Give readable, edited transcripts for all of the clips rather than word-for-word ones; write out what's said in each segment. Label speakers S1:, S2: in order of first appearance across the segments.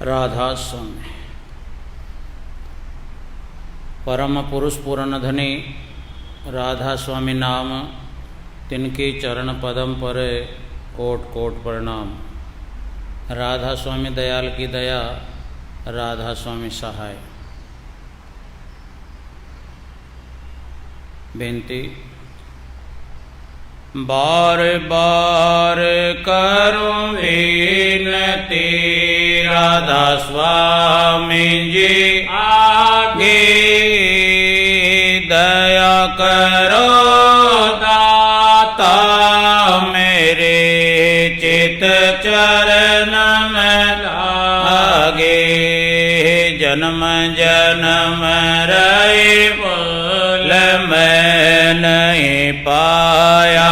S1: राधा स्वामी परम पुरुष पूर्ण धनी राधा स्वामी नाम तिनके चरण पदम पर कोट कोट प्रणाम। राधा स्वामी दयाल की दया, राधा स्वामी सहाय। बेनती बार बार करूं विनती राधा स्वामी जी आगे दया करो दाता मेरे चित चरण में लागे। जन्म जन्म रहे बोल मैं नहीं पाया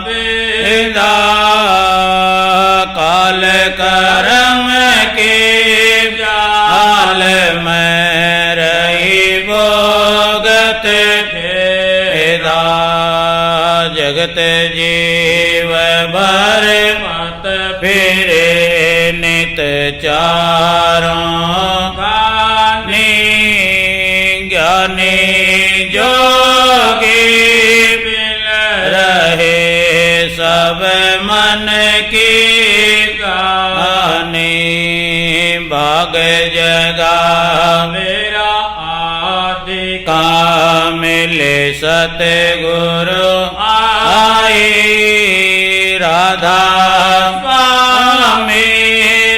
S1: विदा काल कर्म के जाल में रही भोगत भेदा। जगत जीव भर मत फिरे नित चारों गानी ज्ञानी जोगी मिल रहे सब मन की गानी। भाग जगा मेरा आदि का मिले सतगुरु आई। राधा स्वामी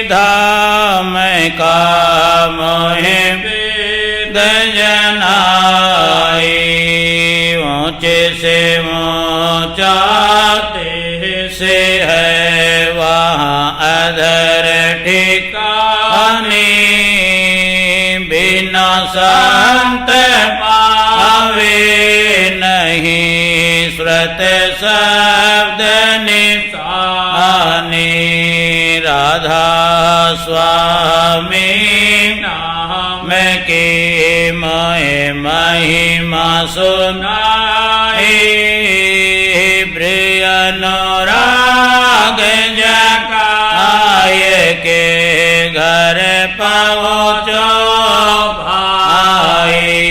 S1: धाम का मोहे वेद जनाई। ऊंचे से ऊंचा से है वहाँ अधर ठिकाने। बिना संत पावे नहीं श्रुत शब्द निशाने। राधा स्वामी नाम के मोहे महिमा सुनाए। प्रिय अनुराग जगाए के घर पहुँचो भाई।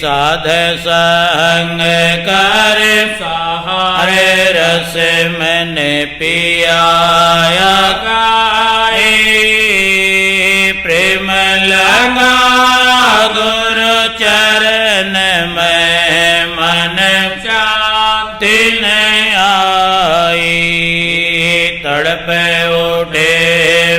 S1: साध संग कर सहारे रस मैंने पियाया गाए। प्रेम लगा गुरु चरण में मन शांति न आई। तड़प उठे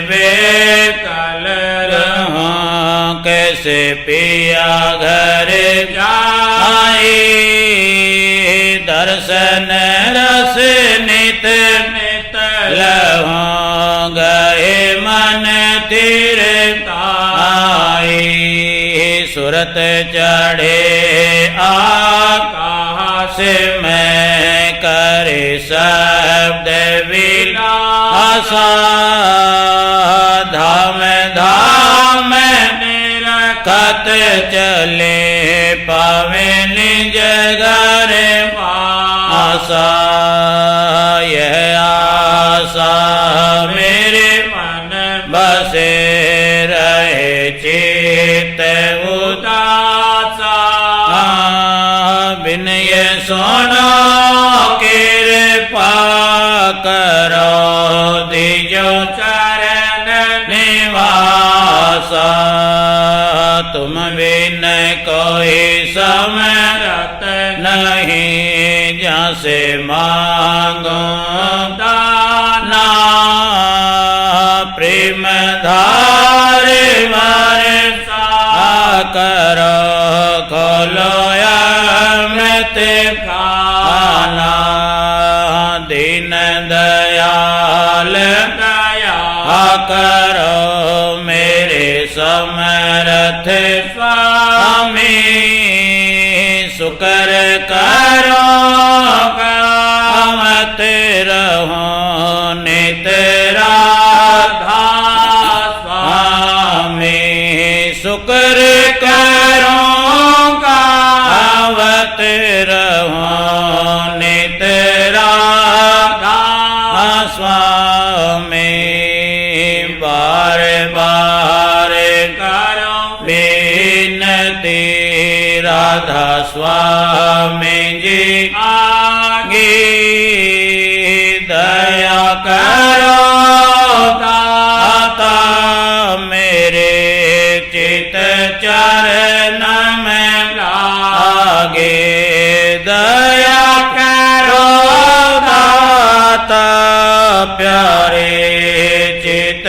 S1: बेकल रहूं कैसे पिया घर जाए। दर्शन रस नित नित लहूं गए मन तीरताई। सुरत चढ़े आकाश में करे शब्द विलासा। धाम धाम निरखत चले पावे निज घर आशा। यह आशा मेरे मन बसे रहे चित उदासा। बिन ये सुनो कृपा करो दिजो चरण निवासा। तुम बिन कोई समरत नहीं जैसे मांगो दाना। प्रेम धार वर्षा करो खोलो अमृत खाना। दीन दयाल दया करो मेरे समर्थ स्वामी। शुक्र करो गावत रहो नित राधा स्वामी। शुक्र करो गावत रहो नित राधा स्वामी। बार बार राधा स्वामी जी आगे दया करो दाता मेरे चित चरण में लागे दया करो दाता प्यारे चित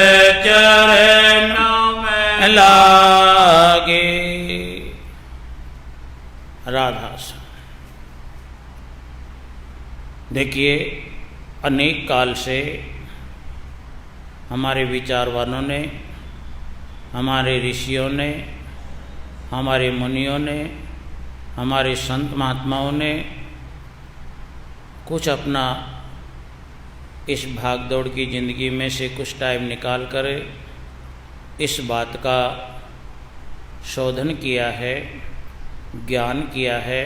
S1: चरणों में लागे। राधा देखिए, अनेक काल से हमारे विचारवानों ने, हमारे ऋषियों ने, हमारे मुनियों ने, हमारे संत महात्माओं ने कुछ अपना इस भागदौड़ की ज़िंदगी में से कुछ टाइम निकाल कर इस बात का शोधन किया है, ज्ञान किया है।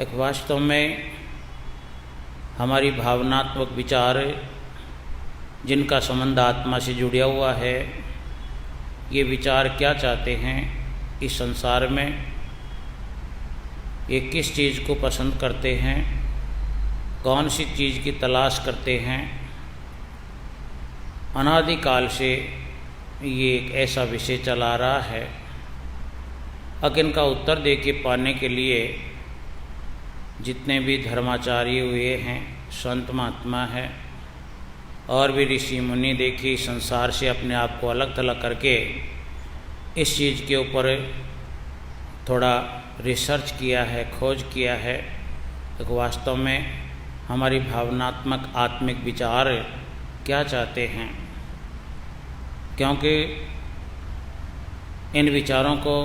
S1: एक वास्तव में हमारी भावनात्मक विचार जिनका संबंध आत्मा से जुड़ा हुआ है, ये विचार क्या चाहते हैं इस संसार में, ये किस चीज़ को पसंद करते हैं, कौन सी चीज़ की तलाश करते हैं। अनादिकाल से ये एक ऐसा विषय चला रहा है। अब इनका उत्तर दे के पाने के लिए जितने भी धर्माचार्य हुए हैं, संत महात्मा है और भी ऋषि मुनि, देखिए संसार से अपने आप को अलग थलग करके इस चीज़ के ऊपर थोड़ा रिसर्च किया है, खोज किया है। तो वास्तव में हमारी भावनात्मक आत्मिक विचार क्या चाहते हैं, क्योंकि इन विचारों को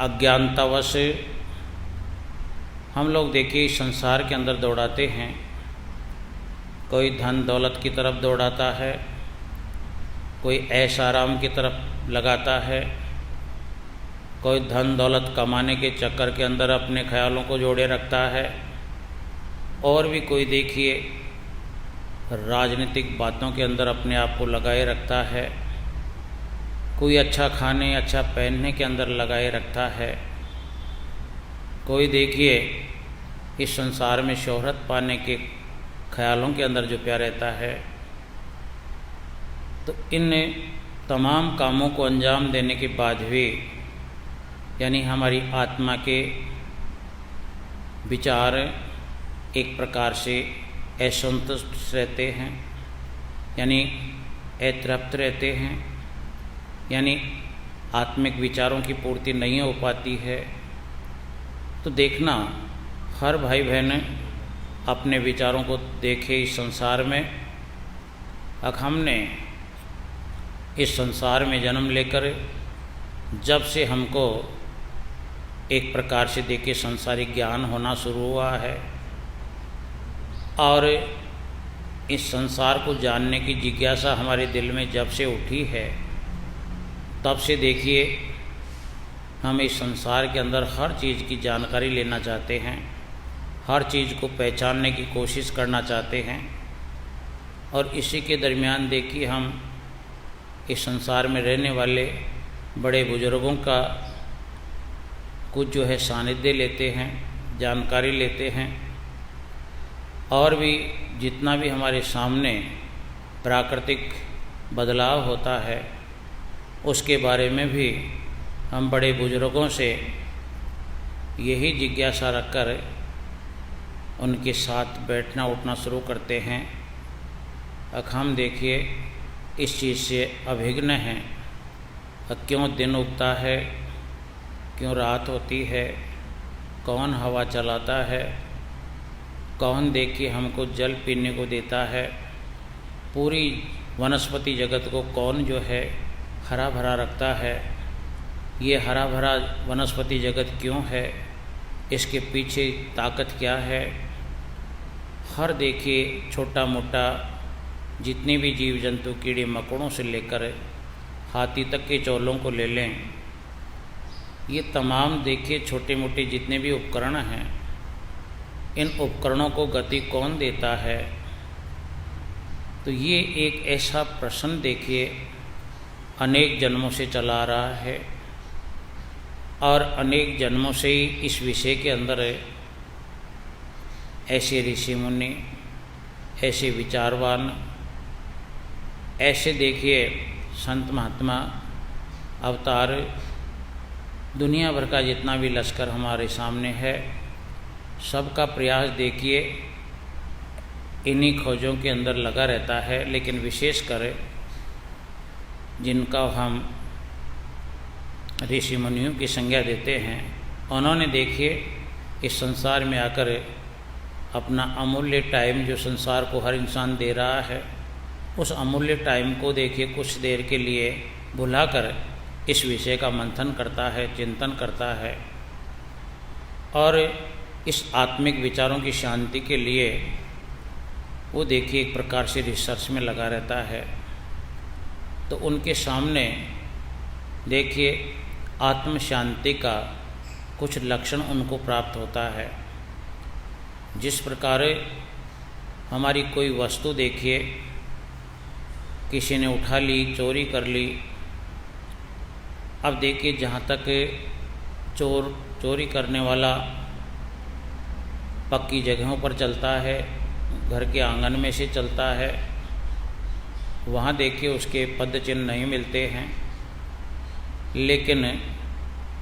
S1: अज्ञानतावश हम लोग देखिए संसार के अंदर दौड़ाते हैं। कोई धन दौलत की तरफ दौड़ाता है, कोई ऐश आराम की तरफ लगाता है, कोई धन दौलत कमाने के चक्कर के अंदर अपने ख्यालों को जोड़े रखता है, और भी कोई देखिए राजनीतिक बातों के अंदर अपने आप को लगाए रखता है, कोई अच्छा खाने अच्छा पहनने के अंदर लगाए रखता है, कोई देखिए इस संसार में शोहरत पाने के ख्यालों के अंदर जो प्या रहता है। तो इन तमाम कामों को अंजाम देने के बाद भी यानी हमारी आत्मा के विचार एक प्रकार से असंतुष्ट रहते हैं, यानी अतृप्त रहते हैं, यानी आत्मिक विचारों की पूर्ति नहीं हो पाती है। तो देखना हर भाई बहन अपने विचारों को देखे इस संसार में। अब हमने इस संसार में जन्म लेकर जब से हमको एक प्रकार से देखिए संसारिक ज्ञान होना शुरू हुआ है और इस संसार को जानने की जिज्ञासा हमारे दिल में जब से उठी है, तब से देखिए हम इस संसार के अंदर हर चीज़ की जानकारी लेना चाहते हैं, हर चीज़ को पहचानने की कोशिश करना चाहते हैं। और इसी के दरमियान देखिए हम इस संसार में रहने वाले बड़े बुजुर्गों का कुछ जो है सानिध्य लेते हैं, जानकारी लेते हैं, और भी जितना भी हमारे सामने प्राकृतिक बदलाव होता है उसके बारे में भी हम बड़े बुजुर्गों से यही जिज्ञासा रखकर उनके साथ बैठना उठना शुरू करते हैं। अब हम देखिए इस चीज़ से अभिज्ञ हैं। अब क्यों दिन उगता है, क्यों रात होती है, कौन हवा चलाता है, कौन देखिए हमको जल पीने को देता है, पूरी वनस्पति जगत को कौन जो है हरा भरा रखता है, ये हरा भरा वनस्पति जगत क्यों है, इसके पीछे ताकत क्या है। हर देखिए छोटा मोटा जितने भी जीव जंतु कीड़े मकोड़ों से लेकर हाथी तक के चौलों को ले लें, ये तमाम देखिए छोटे मोटे जितने भी उपकरण हैं, इन उपकरणों को गति कौन देता है। तो ये एक ऐसा प्रश्न देखिए अनेक जन्मों से चला रहा है और अनेक जन्मों से ही इस विषय के अंदर ऐसे ऋषि मुनि, ऐसे विचारवान, ऐसे देखिए संत महात्मा अवतार, दुनिया भर का जितना भी लश्कर हमारे सामने है, सबका प्रयास देखिए इन्हीं खोजों के अंदर लगा रहता है। लेकिन विशेषकर जिनका हम ऋषि मुनियों की संज्ञा देते हैं, उन्होंने देखिए इस संसार में आकर अपना अमूल्य टाइम जो संसार को हर इंसान दे रहा है, उस अमूल्य टाइम को देखिए कुछ देर के लिए भुलाकर इस विषय का मंथन करता है, चिंतन करता है और इस आत्मिक विचारों की शांति के लिए वो देखिए एक प्रकार से रिसर्च में लगा रहता है। तो उनके सामने देखिए आत्म शांति का कुछ लक्षण उनको प्राप्त होता है। जिस प्रकार हमारी कोई वस्तु देखिए किसी ने उठा ली, चोरी कर ली। अब देखिए जहाँ तक चोरी करने वाला पक्की जगहों पर चलता है, घर के आंगन में से चलता है, वहाँ देखिए उसके पद चिन्ह नहीं मिलते हैं। लेकिन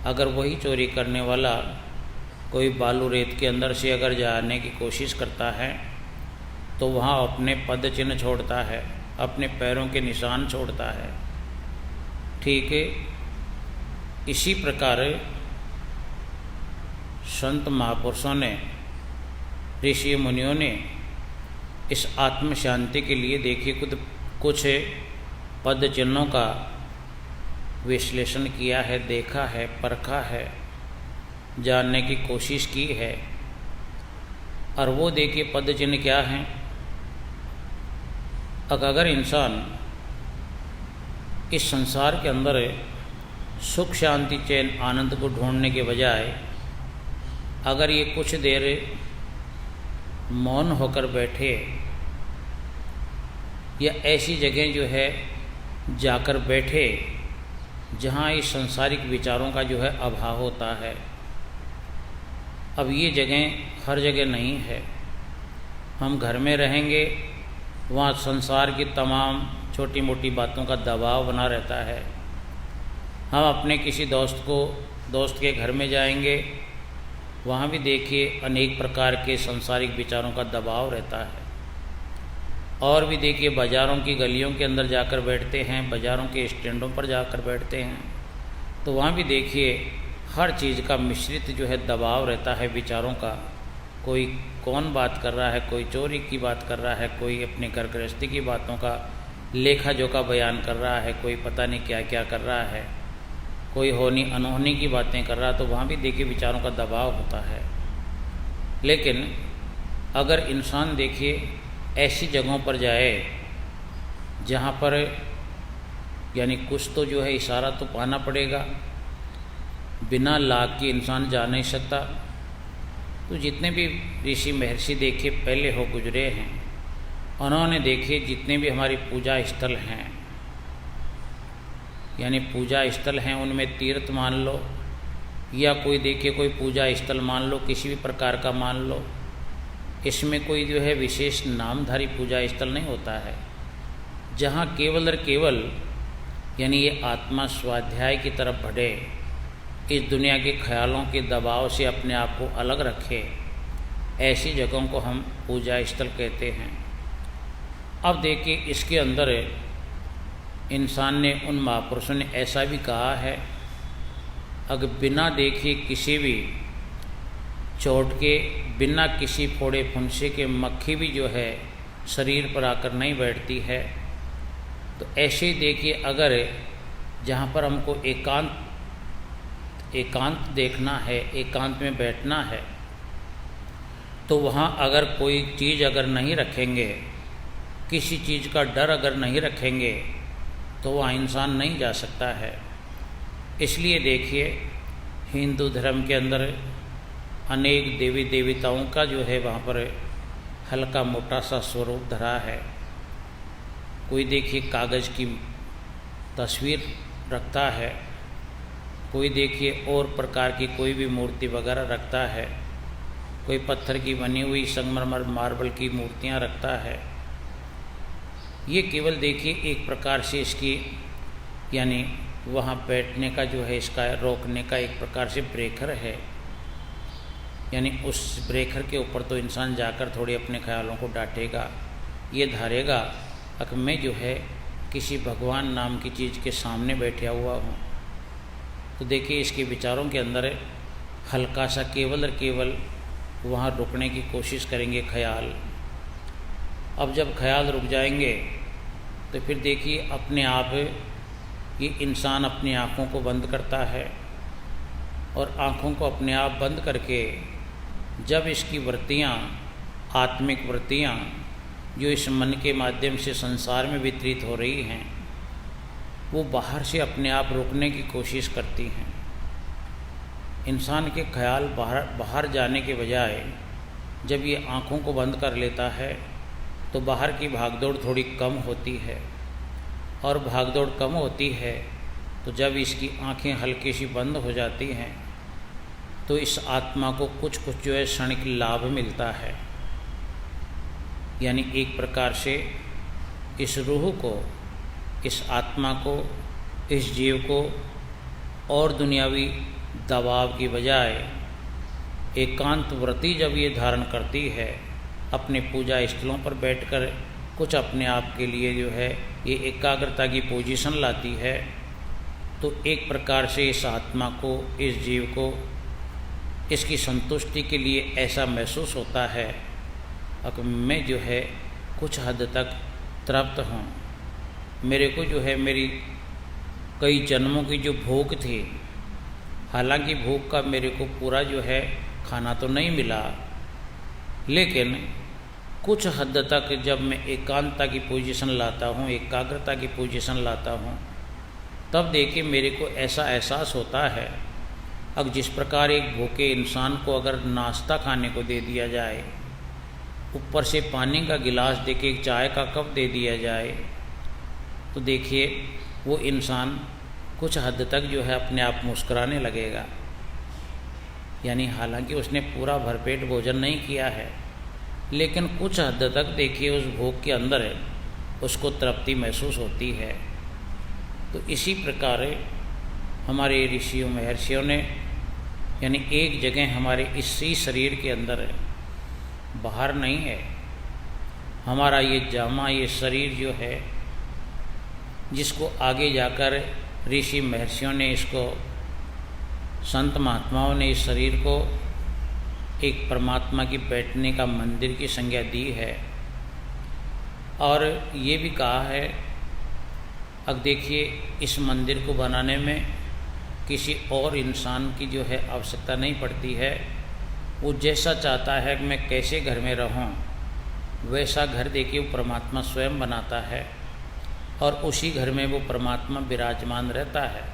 S1: अगर वही चोरी करने वाला कोई बालू रेत के अंदर से अगर जाने की कोशिश करता है तो वहाँ अपने पद चिन्ह छोड़ता है, अपने पैरों के निशान छोड़ता है। ठीक है, इसी प्रकार संत महापुरुषों ने, ऋषि मुनियों ने इस आत्म शांति के लिए देखिए कुछ पद चिन्हों का विश्लेषण किया है, देखा है, परखा है, जानने की कोशिश की है। और वो देखिए पद चिन्ह क्या हैं। अगर इंसान इस संसार के अंदर सुख, शांति, चैन, आनंद को ढूंढने के बजाय अगर ये कुछ देर मौन होकर बैठे या ऐसी जगह जो है जाकर बैठे जहाँ इस सांसारिक विचारों का जो है अभाव होता है। अब ये जगह हर जगह नहीं है। हम घर में रहेंगे, वहाँ संसार की तमाम छोटी मोटी बातों का दबाव बना रहता है। हम अपने किसी दोस्त के घर में जाएंगे, वहाँ भी देखिए अनेक प्रकार के सांसारिक विचारों का दबाव रहता है। और भी देखिए बाज़ारों की गलियों के अंदर जाकर बैठते हैं, बाज़ारों के स्टैंडों पर जाकर बैठते हैं, तो वहाँ भी देखिए हर चीज़ का मिश्रित जो है दबाव रहता है विचारों का। कोई कौन बात कर रहा है, कोई चोरी की बात कर रहा है, कोई अपने घर गृहस्थी की बातों का लेखा जोखा बयान कर रहा है, कोई पता नहीं क्या क्या कर रहा है, कोई होनी अनहोनी की बातें कर रहा है। तो वहाँ भी देखिए विचारों का दबाव होता है। लेकिन अगर इंसान देखिए ऐसी जगहों पर जाए जहाँ पर यानी कुछ तो जो है इशारा तो पाना पड़ेगा, बिना लाग के इंसान जा नहीं सकता। तो जितने भी ऋषि महर्षि देखिए पहले हो गुजरे हैं, उन्होंने देखिए जितने भी हमारी पूजा स्थल हैं, यानी पूजा स्थल हैं, उनमें तीर्थ मान लो या कोई देखिए कोई पूजा स्थल मान लो, किसी भी प्रकार का मान लो, इसमें कोई जो है विशेष नामधारी पूजा स्थल नहीं होता है। जहाँ केवल और केवल यानी ये आत्मा स्वाध्याय की तरफ बढ़े, इस दुनिया के ख्यालों के दबाव से अपने आप को अलग रखे, ऐसी जगहों को हम पूजा स्थल कहते हैं। अब देखिए इसके अंदर इंसान ने, उन महापुरुषों ने ऐसा भी कहा है, अगर बिना देखे किसी भी चोट के, बिना किसी फोड़े फुंसे के मक्खी भी जो है शरीर पर आकर नहीं बैठती है। तो ऐसे ही देखिए अगर जहाँ पर हमको एकांत देखना है, एकांत में बैठना है, तो वहाँ अगर कोई चीज़ अगर नहीं रखेंगे, किसी चीज़ का डर अगर नहीं रखेंगे, तो वहाँ इंसान नहीं जा सकता है। इसलिए देखिए हिंदू धर्म के अंदर अनेक देवी देवताओं का जो है वहाँ पर हल्का मोटा सा स्वरूप धरा है। कोई देखिए कागज़ की तस्वीर रखता है, कोई देखिए और प्रकार की कोई भी मूर्ति वगैरह रखता है, कोई पत्थर की बनी हुई संगमरमर मार्बल की मूर्तियां रखता है। ये केवल देखिए एक प्रकार से इसकी यानी वहाँ बैठने का जो है इसका रोकने का एक प्रकार से ब्रेकर है। यानी उस ब्रेकर के ऊपर तो इंसान जाकर थोड़ी अपने ख्यालों को डांटेगा, ये धारेगा कि मैं जो है किसी भगवान नाम की चीज़ के सामने बैठा हुआ हूँ। तो देखिए इसके विचारों के अंदर हल्का सा केवल और केवल वहाँ रुकने की कोशिश करेंगे ख्याल। अब जब ख्याल रुक जाएंगे तो फिर देखिए अपने आप ये इंसान अपनी आँखों को बंद करता है और आँखों को अपने आप बंद करके जब इसकी वृत्तियाँ, आत्मिक वृत्तियाँ जो इस मन के माध्यम से संसार में वितरित हो रही हैं, वो बाहर से अपने आप रुकने की कोशिश करती हैं। इंसान के ख्याल बाहर जाने के बजाय जब ये आँखों को बंद कर लेता है तो बाहर की भागदौड़ थोड़ी कम होती है, और भागदौड़ कम होती है तो जब इसकी आँखें हल्की सी बंद हो जाती हैं तो इस आत्मा को कुछ जो है क्षणिक लाभ मिलता है। यानी एक प्रकार से इस रूह को, इस आत्मा को, इस जीव को और दुनियावी दबाव की बजाय एकांत व्रति जब ये धारण करती है, अपने पूजा स्थलों पर बैठकर कुछ अपने आप के लिए जो है ये एकाग्रता की पोजीशन लाती है, तो एक प्रकार से इस आत्मा को, इस जीव को इसकी संतुष्टि के लिए ऐसा महसूस होता है कि मैं जो है कुछ हद तक तृप्त हूँ। मेरे को जो है मेरी कई जन्मों की जो भूख थी, हालांकि भूख का मेरे को पूरा जो है खाना तो नहीं मिला, लेकिन कुछ हद तक जब मैं एकांतता की पोजीशन लाता हूँ, एकाग्रता की पोजीशन लाता हूँ, तब देखिए मेरे को ऐसा एहसास होता है अब जिस प्रकार एक भूखे इंसान को अगर नाश्ता खाने को दे दिया जाए, ऊपर से पानी का गिलास देके एक चाय का कप दे दिया जाए, तो देखिए वो इंसान कुछ हद तक जो है अपने आप मुस्कुराने लगेगा। यानी हालांकि उसने पूरा भरपेट भोजन नहीं किया है, लेकिन कुछ हद तक देखिए उस भूख के अंदर उसको तृप्ति महसूस होती है। तो इसी प्रकार हमारे ऋषियों महर्षियों ने यानी एक जगह हमारे इसी शरीर के अंदर है, बाहर नहीं है, हमारा ये जामा, ये शरीर जो है, जिसको आगे जाकर ऋषि महर्षियों ने, इसको संत महात्माओं ने इस शरीर को एक परमात्मा की बैठने का मंदिर की संज्ञा दी है। और ये भी कहा है, अब देखिए इस मंदिर को बनाने में किसी और इंसान की जो है आवश्यकता नहीं पड़ती है। वो जैसा चाहता है कि मैं कैसे घर में रहूं, वैसा घर देखिए वो परमात्मा स्वयं बनाता है और उसी घर में वो परमात्मा विराजमान रहता है।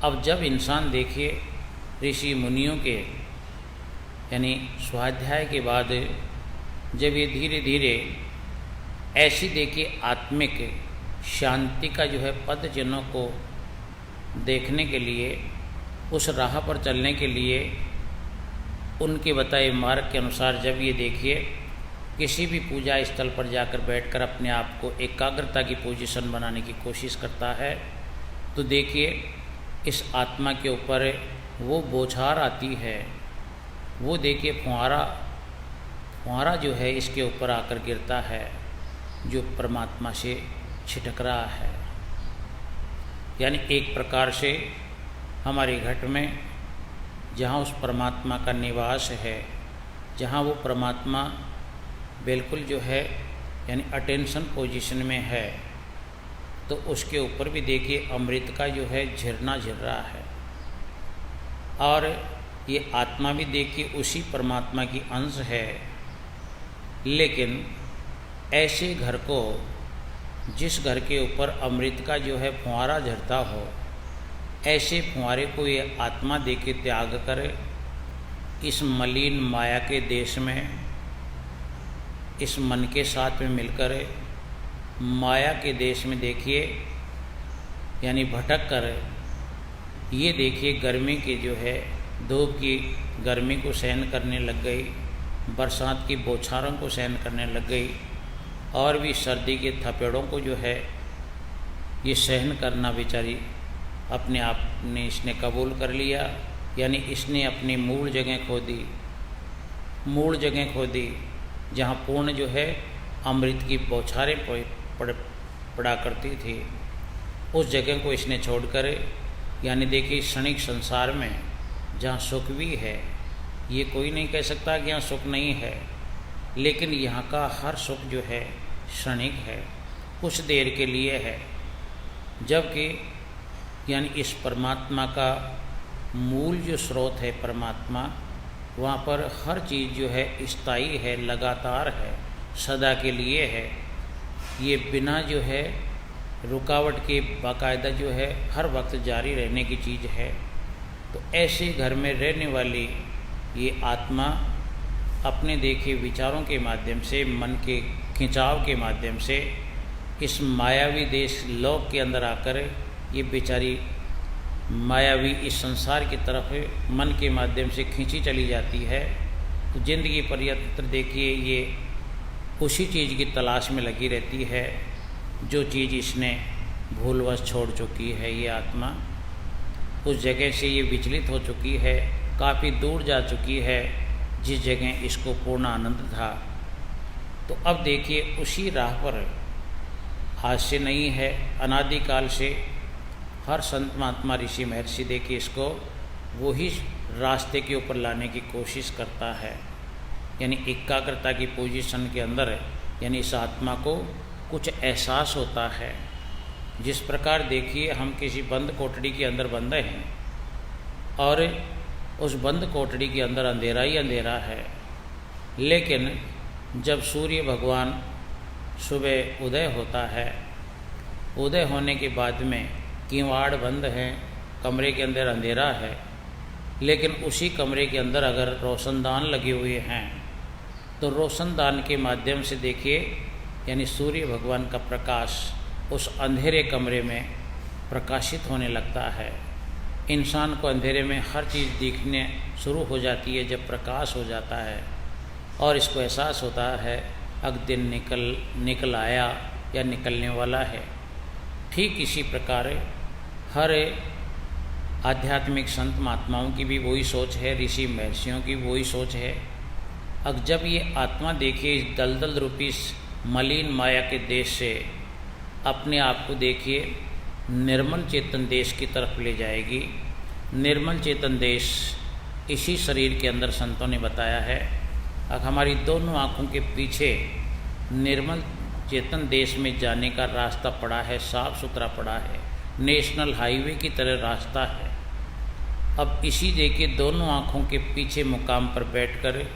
S1: अब जब इंसान देखिए ऋषि मुनियों के यानी स्वाध्याय के बाद जब ये धीरे धीरे ऐसी देखिए आत्मिक शांति का जो है पद चिन्हों को देखने के लिए, उस राह पर चलने के लिए उनके बताए मार्ग के अनुसार जब ये देखिए किसी भी पूजा स्थल पर जाकर बैठकर अपने आप को एकाग्रता की पोजीशन बनाने की कोशिश करता है, तो देखिए इस आत्मा के ऊपर वो बौछार आती है, वो देखिए फुहारा जो है इसके ऊपर आकर गिरता है, जो परमात्मा से छिटक रहा है। यानी एक प्रकार से हमारे घट में जहाँ उस परमात्मा का निवास है, जहाँ वो परमात्मा बिल्कुल जो है यानी अटेंशन पोजीशन में है, तो उसके ऊपर भी देखिए अमृत का जो है झरना झर रहा है। और ये आत्मा भी देखिए उसी परमात्मा की अंश है, लेकिन ऐसे घर को, जिस घर के ऊपर अमृत का जो है फुहारा झरता हो, ऐसे फुहारे को ये आत्मा देके त्याग करे इस मलिन माया के देश में, इस मन के साथ में मिलकर माया के देश में देखिए यानी भटक कर ये देखिए गर्मी की जो है, धूप की गर्मी को सहन करने लग गई, बरसात की बौछारों को सहन करने लग गई, और भी सर्दी के थपेड़ों को जो है ये सहन करना बेचारी अपने आप ने इसने कबूल कर लिया। यानी इसने अपनी मूल जगह खो दी, मूल जगह खो दी, जहाँ पूर्ण जो है अमृत की बौछारें पड़ा करती थी, उस जगह को इसने छोड़कर, यानी देखिए क्षणिक संसार में जहाँ सुख भी है, ये कोई नहीं कह सकता कि यहाँ सुख नहीं है, लेकिन यहाँ का हर सुख जो है क्षणिक है, कुछ देर के लिए है। जबकि यानी इस परमात्मा का मूल जो स्रोत है परमात्मा, वहाँ पर हर चीज़ जो है स्थायी है, लगातार है, सदा के लिए है। ये बिना जो है रुकावट के बाकायदा जो है हर वक्त जारी रहने की चीज़ है। तो ऐसे घर में रहने वाली ये आत्मा अपने देखे विचारों के माध्यम से, मन के खिंचाव के माध्यम से इस मायावी देश लोक के अंदर आकर ये बेचारी मायावी इस संसार की तरफ मन के माध्यम से खींची चली जाती है। तो जिंदगी पर्यंत देखिए ये उसी चीज़ की तलाश में लगी रहती है जो चीज़ इसने भूलवश छोड़ चुकी है। ये आत्मा उस जगह से ये विचलित हो चुकी है, काफ़ी दूर जा चुकी है जिस जगह इसको पूर्ण आनंद था। तो अब देखिए उसी राह पर आज से नहीं है, अनादिकाल से हर संत महात्मा ऋषि महर्षि देखिए इसको वही रास्ते के ऊपर लाने की कोशिश करता है। यानी एकाग्रता की पोजीशन के अंदर यानी इस आत्मा को कुछ एहसास होता है। जिस प्रकार देखिए हम किसी बंद कोठड़ी के अंदर बंद हैं और उस बंद कोठड़ी के अंदर अंधेरा ही अंधेरा है, लेकिन जब सूर्य भगवान सुबह उदय होता है, उदय होने के बाद में किवाड़ बंद हैं, कमरे के अंदर अंधेरा है, लेकिन उसी कमरे के अंदर अगर रोशनदान लगे हुए हैं तो रोशनदान के माध्यम से देखिए यानी सूर्य भगवान का प्रकाश उस अंधेरे कमरे में प्रकाशित होने लगता है। इंसान को अंधेरे में हर चीज़ दिखने शुरू हो जाती है जब प्रकाश हो जाता है, और इसको एहसास होता है अब दिन निकल आया या निकलने वाला है। ठीक इसी प्रकार हर आध्यात्मिक संत महात्माओं की भी वही सोच है, ऋषि महर्षियों की वही सोच है। अब जब ये आत्मा देखिए इस दलदल रूपी मलिन माया के देश से अपने आप को देखिए निर्मल चेतन देश की तरफ ले जाएगी। निर्मल चेतन देश इसी शरीर के अंदर संतों ने बताया है। अब हमारी दोनों आँखों के पीछे निर्मल चेतन देश में जाने का रास्ता पड़ा है, साफ सुथरा पड़ा है, नेशनल हाईवे की तरह रास्ता है। अब इसी देखिए दोनों आँखों के पीछे मुकाम पर बैठकर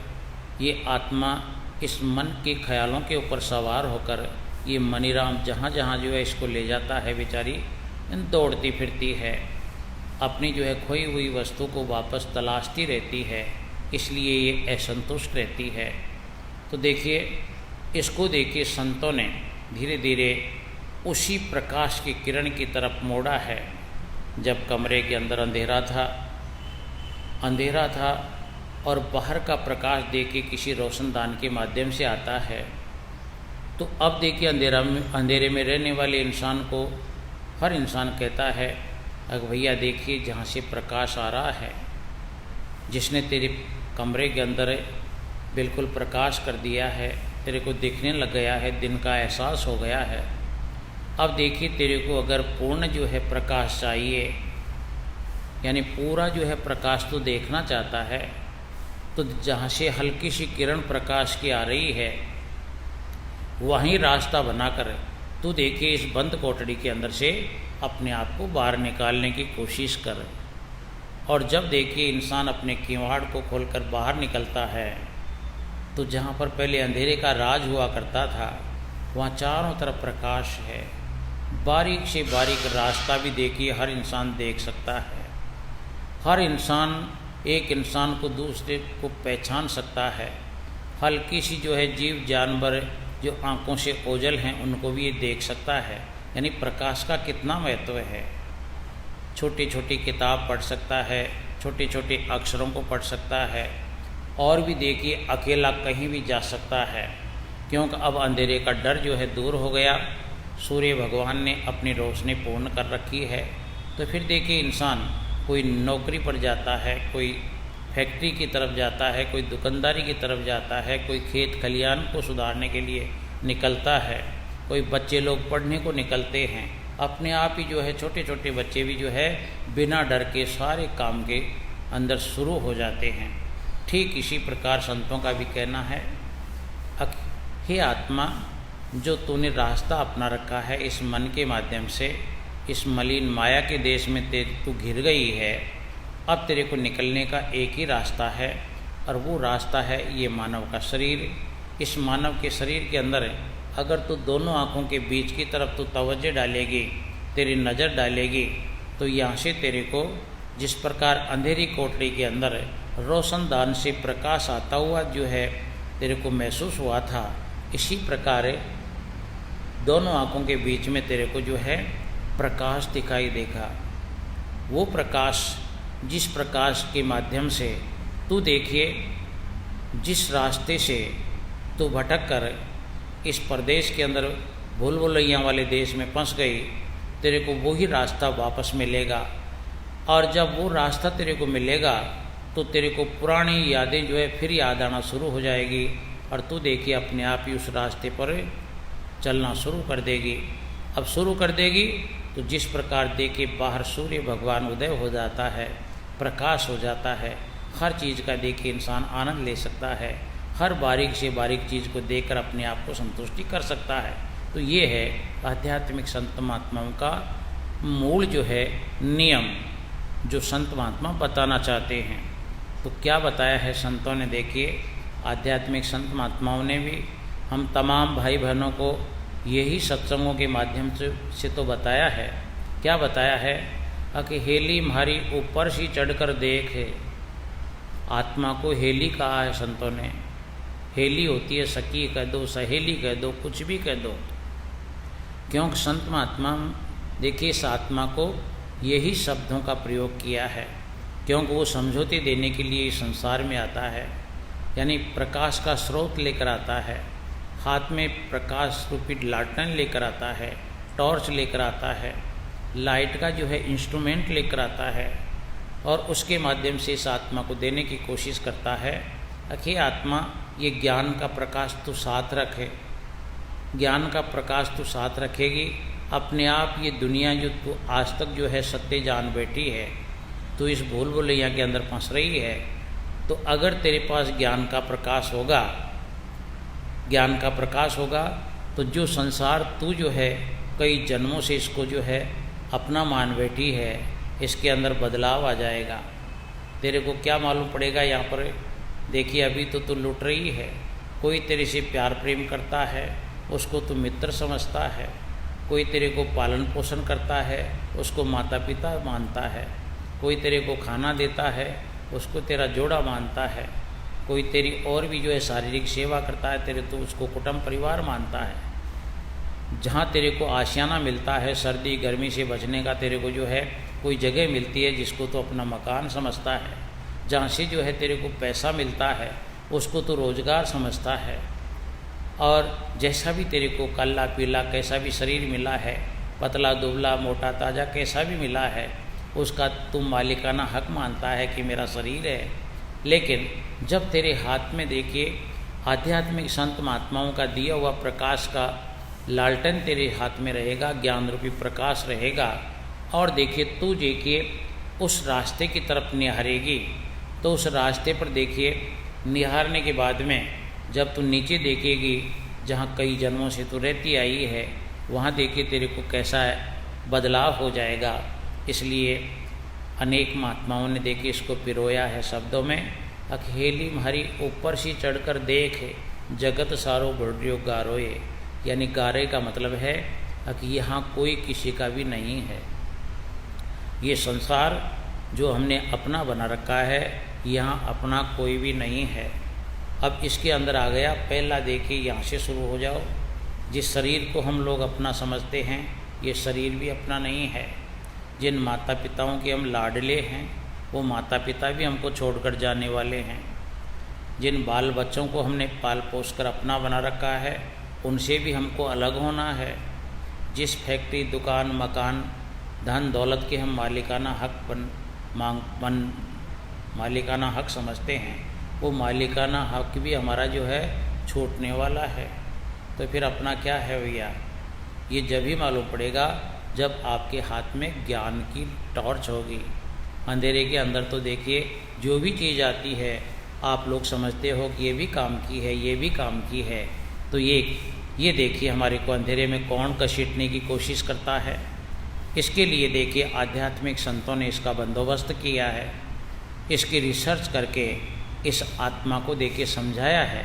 S1: ये आत्मा इस मन के ख्यालों के ऊपर सवार होकर ये मनीराम जहाँ जहाँ जो है इसको ले जाता है, बेचारी दौड़ती फिरती है, अपनी जो है खोई हुई वस्तु को वापस तलाशती रहती है, इसलिए ये असंतुष्ट रहती है। तो देखिए इसको देखिए संतों ने धीरे धीरे उसी प्रकाश की किरण की तरफ मोड़ा है। जब कमरे के अंदर अंधेरा था और बाहर का प्रकाश देखिए किसी रोशनदान के माध्यम से आता है, तो अब देखिए अंधेरे में रहने वाले इंसान को हर इंसान कहता है अगर भैया देखिए जहाँ से प्रकाश आ रहा है, जिसने तेरे कमरे के अंदर बिल्कुल प्रकाश कर दिया है, तेरे को दिखने लग गया है, दिन का एहसास हो गया है। अब देखिए तेरे को अगर पूर्ण जो है प्रकाश चाहिए, यानी पूरा जो है प्रकाश तो देखना चाहता है, तो जहाँ से हल्की सी किरण प्रकाश की आ रही है वहीं रास्ता बनाकर तू देखिए इस बंद कोठड़ी के अंदर से अपने आप को बाहर निकालने की कोशिश कर। और जब देखिए इंसान अपने किवाड़ को खोलकर बाहर निकलता है तो जहाँ पर पहले अंधेरे का राज हुआ करता था वहाँ चारों तरफ प्रकाश है। बारीक से बारीक रास्ता भी देखिए हर इंसान देख सकता है। हर इंसान एक इंसान को दूसरे को पहचान सकता है। हल्की सी जो है जीव जानवर जो आँखों से ओझल हैं उनको भी ये देख सकता है। यानी प्रकाश का कितना महत्व है। छोटी छोटी किताब पढ़ सकता है, छोटे छोटे अक्षरों को पढ़ सकता है, और भी देखिए अकेला कहीं भी जा सकता है, क्योंकि अब अंधेरे का डर जो है दूर हो गया। सूर्य भगवान ने अपनी रोशनी पूर्ण कर रखी है। तो फिर देखिए इंसान कोई नौकरी पर जाता है, कोई फैक्ट्री की तरफ जाता है, कोई दुकानदारी की तरफ जाता है, कोई खेत खलियान को सुधारने के लिए निकलता है, कोई बच्चे लोग पढ़ने को निकलते हैं। अपने आप ही जो है छोटे छोटे बच्चे भी जो है बिना डर के सारे काम के अंदर शुरू हो जाते हैं। ठीक इसी प्रकार संतों का भी कहना है, हे आत्मा, जो तूने रास्ता अपना रखा है इस मन के माध्यम से, इस मलिन माया के देश में तू घिर गई है, अब तेरे को निकलने का एक ही रास्ता है, और वो रास्ता है ये मानव का शरीर। इस मानव के शरीर के अंदर अगर तू दोनों आँखों के बीच की तरफ तू तवज्जो डालेगी, तेरी नज़र डालेगी, तो यहाँ से तेरे को जिस प्रकार अंधेरी कोठरी के अंदर रोशनदान से प्रकाश आता हुआ जो है तेरे को महसूस हुआ था, इसी प्रकार दोनों आँखों के बीच में तेरे को जो है प्रकाश दिखाई देगा। वो प्रकाश, जिस प्रकाश के माध्यम से तू देखिए जिस रास्ते से तू भटक कर इस प्रदेश के अंदर भूल भुलैया वाले देश में फंस गई, तेरे को वही रास्ता वापस मिलेगा। और जब वो रास्ता तेरे को मिलेगा तो तेरे को पुरानी यादें जो है फिर याद आना शुरू हो जाएगी, और तू देखिए अपने आप ही उस रास्ते पर चलना शुरू कर देगी। अब शुरू कर देगी तो जिस प्रकार देखिए बाहर सूर्य भगवान उदय हो जाता है, प्रकाश हो जाता है, हर चीज़ का देखिए इंसान आनंद ले सकता है, हर बारीक से बारीक चीज़ को देखकर अपने आप को संतुष्टि कर सकता है। तो ये है आध्यात्मिक संत महात्माओं का मूल जो है नियम, जो संत महात्मा बताना चाहते हैं। तो क्या बताया है संतों ने, देखिए आध्यात्मिक संत महात्माओं ने भी हम तमाम भाई बहनों को यही सत्संगों के माध्यम से तो बताया है। क्या बताया है? कि हेली म्हारी ऊपर सी चढ़कर देख है। आत्मा को हेली कहा है संतों ने। हेली होती है सखी कह दो, सहेली कह दो, कुछ भी कह दो, क्योंकि संत महात्मा देखिए इस आत्मा को यही शब्दों का प्रयोग किया है, क्योंकि वो समझौते देने के लिए इस संसार में आता है, यानी प्रकाश का स्रोत लेकर आता है, हाथ में प्रकाश रूपी लालटेन लेकर आता है, टॉर्च लेकर आता है, लाइट का जो है इंस्ट्रूमेंट लेकर आता है, और उसके माध्यम से इस आत्मा को देने की कोशिश करता है। कि आत्मा ये ज्ञान का प्रकाश तो साथ रखे, ज्ञान का प्रकाश तो साथ रखेगी, अपने आप ये दुनिया जो तू आज तक जो है सत्य जान बैठी है, तो इस भूल भुलैया के अंदर फंस रही है, तो अगर तेरे पास ज्ञान का प्रकाश होगा, ज्ञान का प्रकाश होगा, तो जो संसार तू जो है कई जन्मों से इसको जो है अपना मान बैठी है, इसके अंदर बदलाव आ जाएगा। तेरे को क्या मालूम पड़ेगा यहाँ पर, देखिए अभी तो तू लुट रही है, कोई तेरे से प्यार प्रेम करता है, उसको तू मित्र समझता है, कोई तेरे को पालन पोषण करता है, उसको माता पिता मानता है, कोई तेरे को खाना देता है, उसको तेरा जोड़ा मानता है, कोई तेरी और भी जो है शारीरिक सेवा करता है तेरे, तो उसको कुटुंब परिवार मानता है। जहाँ तेरे को आशियाना मिलता है, सर्दी गर्मी से बचने का तेरे को जो है कोई जगह मिलती है जिसको तो अपना मकान समझता है, जहाँ से जो है तेरे को पैसा मिलता है उसको तो रोज़गार समझता है, और जैसा भी तेरे को काला पीला कैसा भी शरीर मिला है, पतला दुबला मोटा ताज़ा कैसा भी मिला है, उसका तुम मालिकाना हक मानता है कि मेरा शरीर है। लेकिन जब तेरे हाथ में देखिए आध्यात्मिक संत महात्माओं का दिया हुआ प्रकाश का लालटेन तेरे हाथ में रहेगा, ज्ञान रूपी प्रकाश रहेगा, और देखिए तू देखिए उस रास्ते की तरफ निहारेगी, तो उस रास्ते पर देखिए निहारने के बाद में जब तू नीचे देखेगी जहाँ कई जन्मों से तू रहती आई है, वहाँ देखिए तेरे को कैसा बदलाव हो जाएगा। इसलिए अनेक महात्माओं ने देखिए इसको पिरोया है शब्दों में, अखेली म्हारी ऊपर सी चढ़कर देख जगत सारो बढ़ियो गारोए, यानी गारे का मतलब है कि यहाँ कोई किसी का भी नहीं है। ये संसार जो हमने अपना बना रखा है, यहाँ अपना कोई भी नहीं है। अब इसके अंदर आ गया पहला, देखिए यहाँ से शुरू हो जाओ। जिस शरीर को हम लोग अपना समझते हैं, ये शरीर भी अपना नहीं है। जिन माता पिताओं के हम लाडले हैं वो माता पिता भी हमको छोड़कर जाने वाले हैं। जिन बाल बच्चों को हमने पाल पोस कर अपना बना रखा है उनसे भी हमको अलग होना है। जिस फैक्ट्री, दुकान, मकान, धन दौलत के हम मालिकाना हक समझते हैं, वो मालिकाना हक भी हमारा जो है छूटने वाला है। तो फिर अपना क्या है भैया, ये जब ही मालूम पड़ेगा जब आपके हाथ में ज्ञान की टॉर्च होगी। अंधेरे के अंदर तो देखिए जो भी चीज़ आती है आप लोग समझते हो कि ये भी काम की है, ये भी काम की है। तो ये देखिए हमारे को अंधेरे में कौन घसीटने की कोशिश करता है। इसके लिए देखिए आध्यात्मिक संतों ने इसका बंदोबस्त किया है, इसकी रिसर्च करके इस आत्मा को देखिए समझाया है।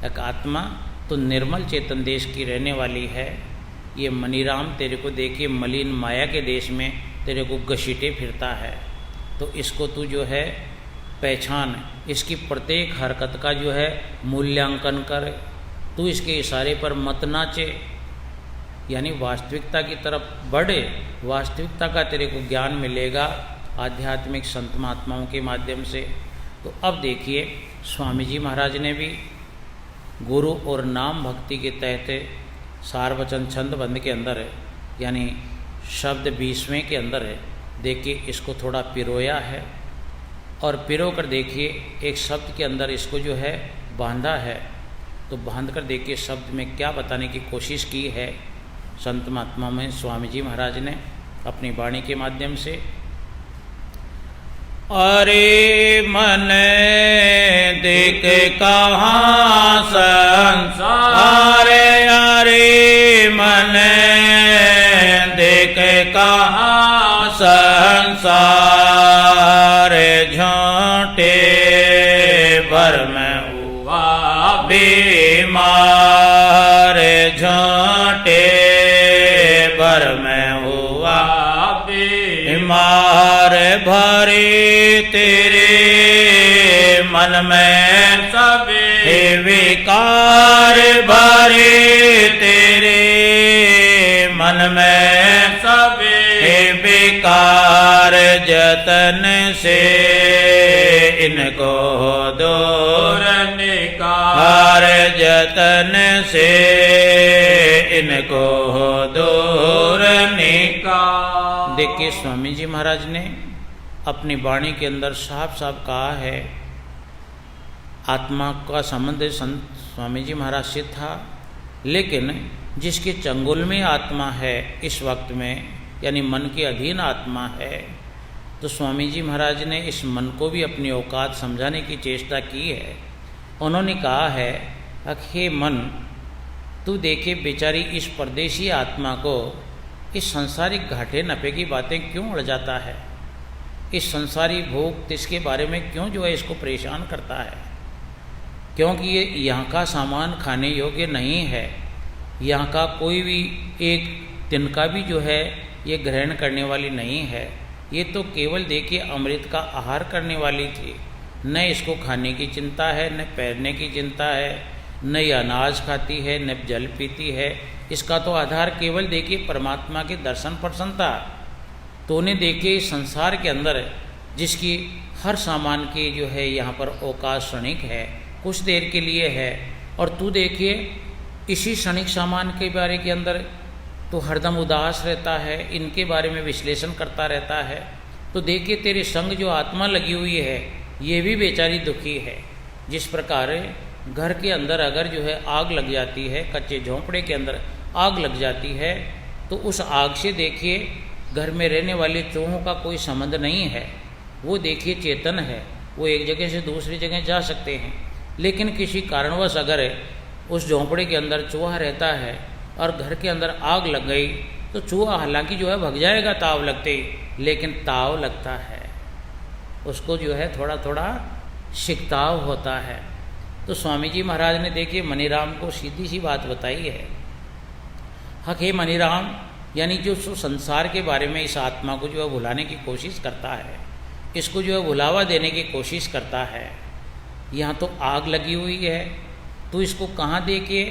S1: एक आत्मा तो निर्मल चेतन देश की रहने वाली है। ये मनीराम तेरे को देखिए मलिन माया के देश में तेरे को घसीटे फिरता है। तो इसको तू जो है पहचान, इसकी प्रत्येक हरकत का जो है मूल्यांकन कर। तू इसके इशारे पर मत नाचे, यानी वास्तविकता की तरफ बढ़े। वास्तविकता का तेरे को ज्ञान मिलेगा आध्यात्मिक संत महात्माओं के माध्यम से। तो अब देखिए स्वामी जी महाराज ने भी गुरु और नाम भक्ति के तहत सारवचन छंद बंद के अंदर है, यानी शब्द 20वें के अंदर है, देखिए इसको थोड़ा पिरोया है। और पिरो कर देखिए एक शब्द के अंदर इसको जो है बांधा है। तो बांध कर देखिए शब्द में क्या बताने की कोशिश की है संत महात्मा में स्वामी जी महाराज ने अपनी वाणी के माध्यम से। अरे मन देख कहाँ संसार, अरे मन देख कहाँ संसार, झूठे भरम हुआ बीमार, झूठे भरम हुआ बीमार। भरे तेरे मन में सभी विकार, भरे तेरे मन में सभी विकार, जतन से इनको दूर निकार, जतन से इनको दूर निकार। देखिए स्वामी जी महाराज ने अपनी वाणी के अंदर साफ साफ कहा है आत्मा का संबंध संत स्वामी जी महाराज से था, लेकिन जिसके चंगुल में आत्मा है इस वक्त में, यानी मन के अधीन आत्मा है, तो स्वामी जी महाराज ने इस मन को भी अपनी औकात समझाने की चेष्टा की है। उन्होंने कहा है हे मन, तू देखे बेचारी इस परदेशी आत्मा को इस संसारिक घाटे नफे की बातें क्यों उड़ जाता है, इस संसारी भोग इसके बारे में क्यों जो है इसको परेशान करता है। क्योंकि ये यहाँ का सामान खाने योग्य नहीं है, यहाँ का कोई भी एक तिनका भी जो है ये ग्रहण करने वाली नहीं है। ये तो केवल देखिए अमृत का आहार करने वाली थी, न इसको खाने की चिंता है, न पैरने की चिंता है, न ये अनाज खाती है, न जल पीती है। इसका तो आधार केवल देखिए परमात्मा के दर्शन प्रसन्न था। तो उन्हें देखिए संसार के अंदर जिसकी हर सामान की जो है यहाँ पर औकात क्षणिक है, कुछ देर के लिए है, और तू देखिए इसी क्षणिक सामान के बारे के अंदर तो हरदम उदास रहता है, इनके बारे में विश्लेषण करता रहता है। तो देखिए तेरे संग जो आत्मा लगी हुई है ये भी बेचारी दुखी है। जिस प्रकार घर के अंदर अगर जो है आग लग जाती है, कच्चे झोंपड़े के अंदर आग लग जाती है, तो उस आग से देखिए घर में रहने वाले चूहों का कोई संबंध नहीं है। वो देखिए चेतन है, वो एक जगह से दूसरी जगह जा सकते हैं, लेकिन किसी कारणवश अगर उस झोंपड़े के अंदर चूहा रहता है और घर के अंदर आग लग गई तो चूहा हालांकि जो है भग जाएगा ताव लगते ही, लेकिन ताव लगता है, उसको जो है थोड़ा थोड़ा शिकताव होता है। तो स्वामी जी महाराज ने देखिए मनीराम को सीधी सी बात बताई है। हक हे मनीराम, यानी जो संसार के बारे में इस आत्मा को जो है भुलाने की कोशिश करता है, इसको जो है भुलावा देने की कोशिश करता है। यहाँ तो आग लगी हुई है, तो इसको कहाँ देखे,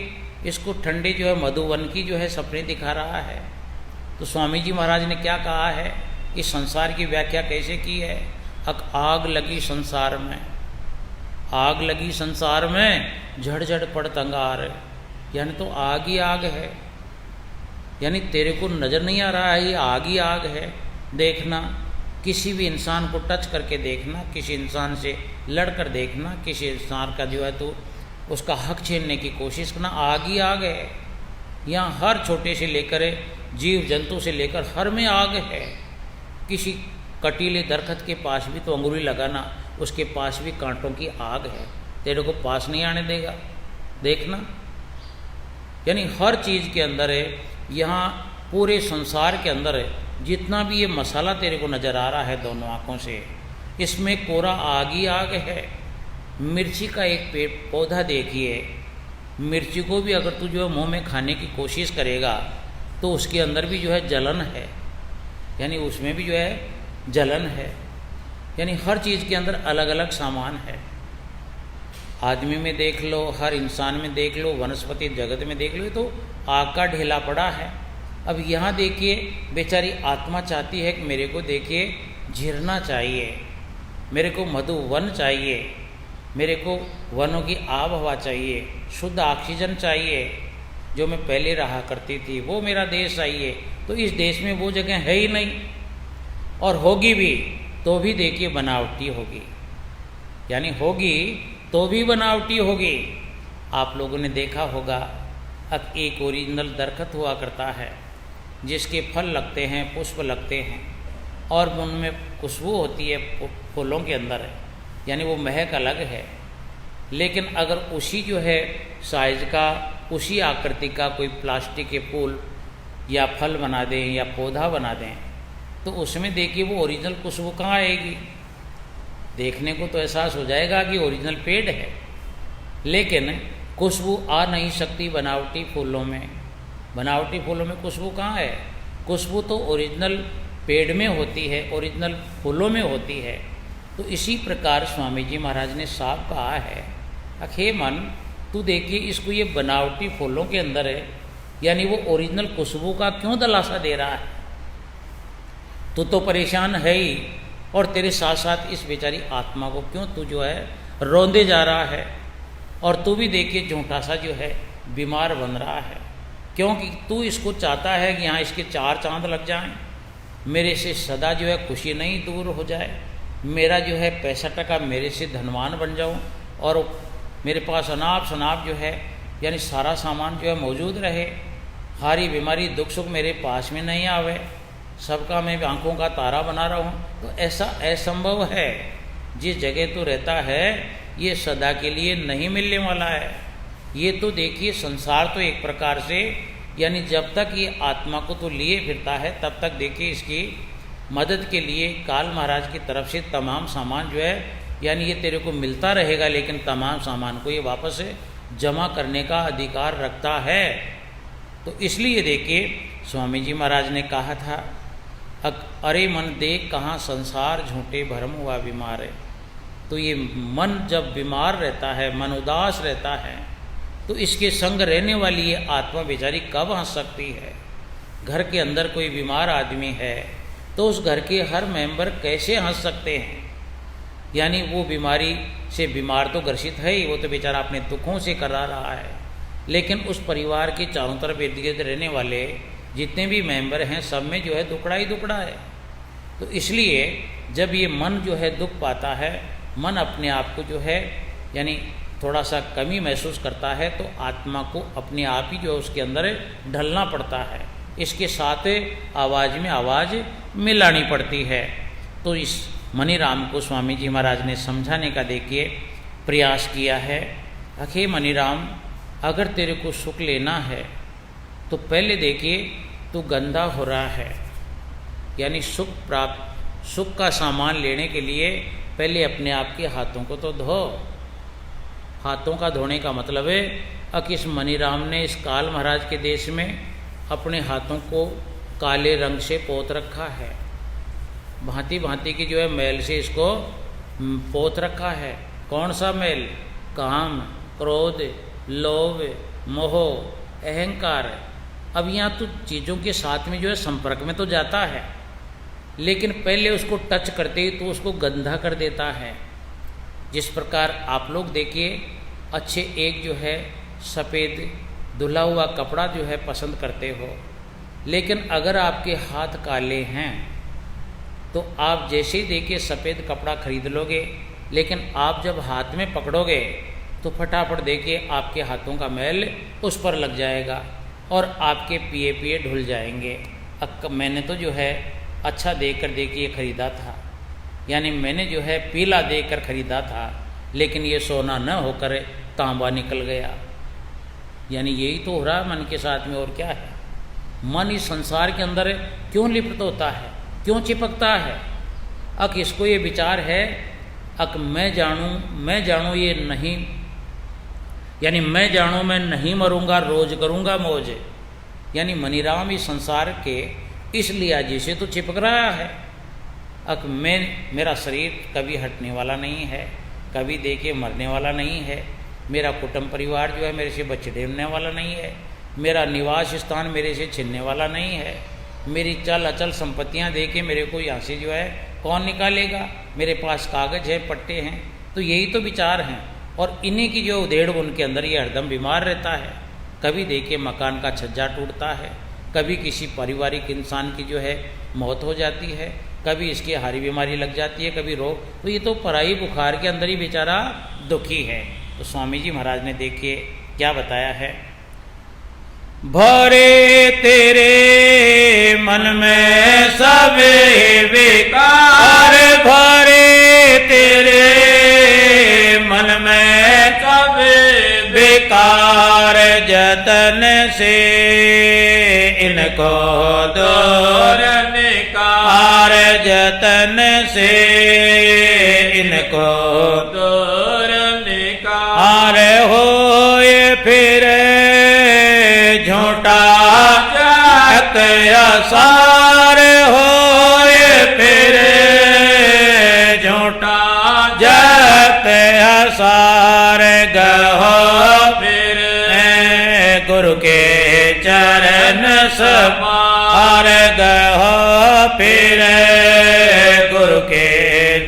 S1: इसको ठंडे जो है मधुवन की जो है सपने दिखा रहा है। तो स्वामी जी महाराज ने क्या कहा है, इस संसार की व्याख्या कैसे की है? आग लगी संसार में, आग लगी संसार में, झड़ पड़त अंगार, यानी तो आग ही आग है। यानी तेरे को नज़र नहीं आ रहा है ये आग ही आग है। देखना, किसी भी इंसान को टच करके देखना, किसी इंसान से लड़कर देखना, किसी इंसान का जो है तो उसका हक छीनने की कोशिश करना, आग ही आग है। यहाँ हर छोटे से लेकर जीव जंतु से लेकर हर में आग है। किसी कटीले दरख्त के पास भी तो अंगुली लगाना, उसके पास भी कांटों की आग है, तेरे को पास नहीं आने देगा। देखना, यानी हर चीज़ के अंदर है, यहाँ पूरे संसार के अंदर है, जितना भी ये मसाला तेरे को नज़र आ रहा है दोनों आँखों से, इसमें कोरा आग ही आग है। मिर्ची का एक पौधा देखिए, मिर्ची को भी अगर तू जो है मुँह में खाने की कोशिश करेगा तो उसके अंदर भी जो है जलन है, यानी उसमें भी जो है जलन है। यानी हर चीज़ के अंदर अलग अलग सामान है। आदमी में देख लो, हर इंसान में देख लो, वनस्पति जगत में देख लो, तो आग का ढेला पड़ा है। अब यहाँ देखिए, बेचारी आत्मा चाहती है कि मेरे को देखिए झिरना चाहिए, मेरे को मधुवन चाहिए, मेरे को वनों की आब हवा चाहिए, शुद्ध ऑक्सीजन चाहिए, जो मैं पहले रहा करती थी वो मेरा देश चाहिए। तो इस देश में वो जगह है ही नहीं, और होगी भी तो भी देखिए बनावटी होगी, यानी होगी तो भी बनावटी होगी। आप लोगों ने देखा होगा, अब एक ओरिजिनल दरख्त हुआ करता है जिसके फल लगते हैं, पुष्प लगते हैं, और उनमें खुशबू होती है फूलों के अंदर है, यानी वो महक अलग है। लेकिन अगर उसी जो है साइज का, उसी आकृति का कोई प्लास्टिक के फूल या फल बना दें या पौधा बना दें, तो उसमें देखिए वो ओरिजिनल खुशबू कहाँ आएगी? देखने को तो एहसास हो जाएगा कि ओरिजिनल पेड़ है, लेकिन खुशबू आ नहीं सकती बनावटी फूलों में। बनावटी फूलों में खुशबू कहाँ है? खुशबू तो ओरिजिनल पेड़ में होती है, ओरिजिनल फूलों में होती है। तो इसी प्रकार स्वामी जी महाराज ने साफ कहा है, अखे मन तू देखिए इसको ये बनावटी फूलों के अंदर है, यानी वो ओरिजिनल खुशबू का क्यों दिलासा दे रहा है? तू तो परेशान है ही, और तेरे साथ साथ इस बेचारी आत्मा को क्यों तू जो है रोंदे जा रहा है? और तू भी देखिए झूठा सा जो है बीमार बन रहा है, क्योंकि तू इसको चाहता है कि यहाँ इसके 4 चांद लग जाएं, मेरे से सदा जो है खुशी नहीं दूर हो जाए, मेरा जो है पैसा टका मेरे से धनवान बन जाऊँ, और मेरे पास अनाप शनाप जो है यानी सारा सामान जो है मौजूद रहे, हारी बीमारी दुख सुख मेरे पास में नहीं आवे, सबका मैं आंखों का तारा बना रहा हूँ। तो ऐसा असंभव है। जिस जगह तो रहता है ये सदा के लिए नहीं मिलने वाला है। ये तो देखिए संसार तो एक प्रकार से, यानी जब तक ये आत्मा को तो लिए फिरता है तब तक देखिए इसकी मदद के लिए काल महाराज की तरफ से तमाम सामान जो है, यानी ये तेरे को मिलता रहेगा, लेकिन तमाम सामान को ये वापस जमा करने का अधिकार रखता है। तो इसलिए देखिए स्वामी जी महाराज ने कहा था, अरे मन देख कहाँ संसार झूठे भरम हुआ बीमार है। तो ये मन जब बीमार रहता है, मन उदास रहता है, तो इसके संग रहने वाली ये आत्मा बेचारी कब हंस सकती है? घर के अंदर कोई बीमार आदमी है तो उस घर के हर मेंबर कैसे हंस सकते हैं? यानी वो बीमारी से बीमार तो ग्रसित है ही, वो तो बेचारा अपने दुखों से करा रहा है, लेकिन उस परिवार के चारों तरफ इर्द गिर्द रहने वाले जितने भी मेंबर हैं सब में जो है दुखड़ा ही दुखड़ा है। तो इसलिए जब ये मन जो है दुख पाता है, मन अपने आप को जो है यानी थोड़ा सा कमी महसूस करता है, तो आत्मा को अपने आप ही जो है उसके अंदर ढलना पड़ता है, इसके साथ आवाज़ में आवाज़ मिलानी पड़ती है। तो इस मनीराम को स्वामी जी महाराज ने समझाने का देखिए प्रयास किया है। अखे मनीराम, अगर तेरे को सुख लेना है तो पहले देखिए तू गंदा हो रहा है, यानी सुख का सामान लेने के लिए पहले अपने आप के हाथों को तो धो। हाथों का धोने का मतलब है कि इस मनीराम ने इस काल महाराज के देश में अपने हाथों को काले रंग से पोत रखा है, भांति भांति की जो है मैल से इसको पोत रखा है। कौन सा मैल? काम, क्रोध, लोभ, मोह, अहंकार। अब यहाँ तो चीज़ों के साथ में जो है संपर्क में तो जाता है, लेकिन पहले उसको टच करते ही तो उसको गंदा कर देता है। जिस प्रकार आप लोग देखिए अच्छे एक जो है सफ़ेद धुला हुआ कपड़ा जो है पसंद करते हो, लेकिन अगर आपके हाथ काले हैं तो आप जैसे ही देखिए सफ़ेद कपड़ा खरीद लोगे, लेकिन आप जब हाथ में पकड़ोगे तो फटाफट देखिए आपके हाथों का मैल उस पर लग जाएगा और आपके पिए पिए ढुल जाएंगे। मैंने तो जो है अच्छा देखकर देखिए ख़रीदा था, यानी मैंने जो है पीला देखकर ख़रीदा था, लेकिन ये सोना न होकर तांबा निकल गया। यानी यही तो हो रहा है मन के साथ में, और क्या है। मन इस संसार के अंदर क्यों लिप्त होता है, क्यों चिपकता है। अक इसको ये विचार है, अक मैं जानूँ ये नहीं, यानी मैं जानूँ मैं नहीं मरूंगा, रोज करूंगा मौज। यानी मनीराम इस संसार के इस लिहाजे से तो चिपक रहा है। अक मेरा शरीर कभी हटने वाला नहीं है, कभी देखिए मरने वाला नहीं है, मेरा कुटुंब परिवार जो है मेरे से बछड़ने वाला नहीं है, मेरा निवास स्थान मेरे से छिनने वाला नहीं है, मेरी चल अचल संपत्तियां देके मेरे को यहाँ से जो है कौन निकालेगा, मेरे पास कागज है, पट्टे हैं। तो यही तो विचार हैं, और इन्हीं की जो उधेड़ उनके अंदर ये हरदम बीमार रहता है। कभी देखिए मकान का छज्जा टूटता है, कभी किसी पारिवारिक इंसान की जो है मौत हो जाती है, कभी इसकी हारी बीमारी लग जाती है, कभी रोग। तो ये तो पराई बुखार के अंदर ही बेचारा दुखी है। तो स्वामी जी महाराज ने देखिए क्या बताया है, भरे तेरे मन में सब विकार, भरे तेरे मन में सब विकार, जतन से इनको दूर निकार, जतन से इनको दूर निकार, होए फिर झूठा जगत असार, होए फिर झूठा जगत असार, गहो फिर गुरु के चरण सवार, गहो फिर गुरु के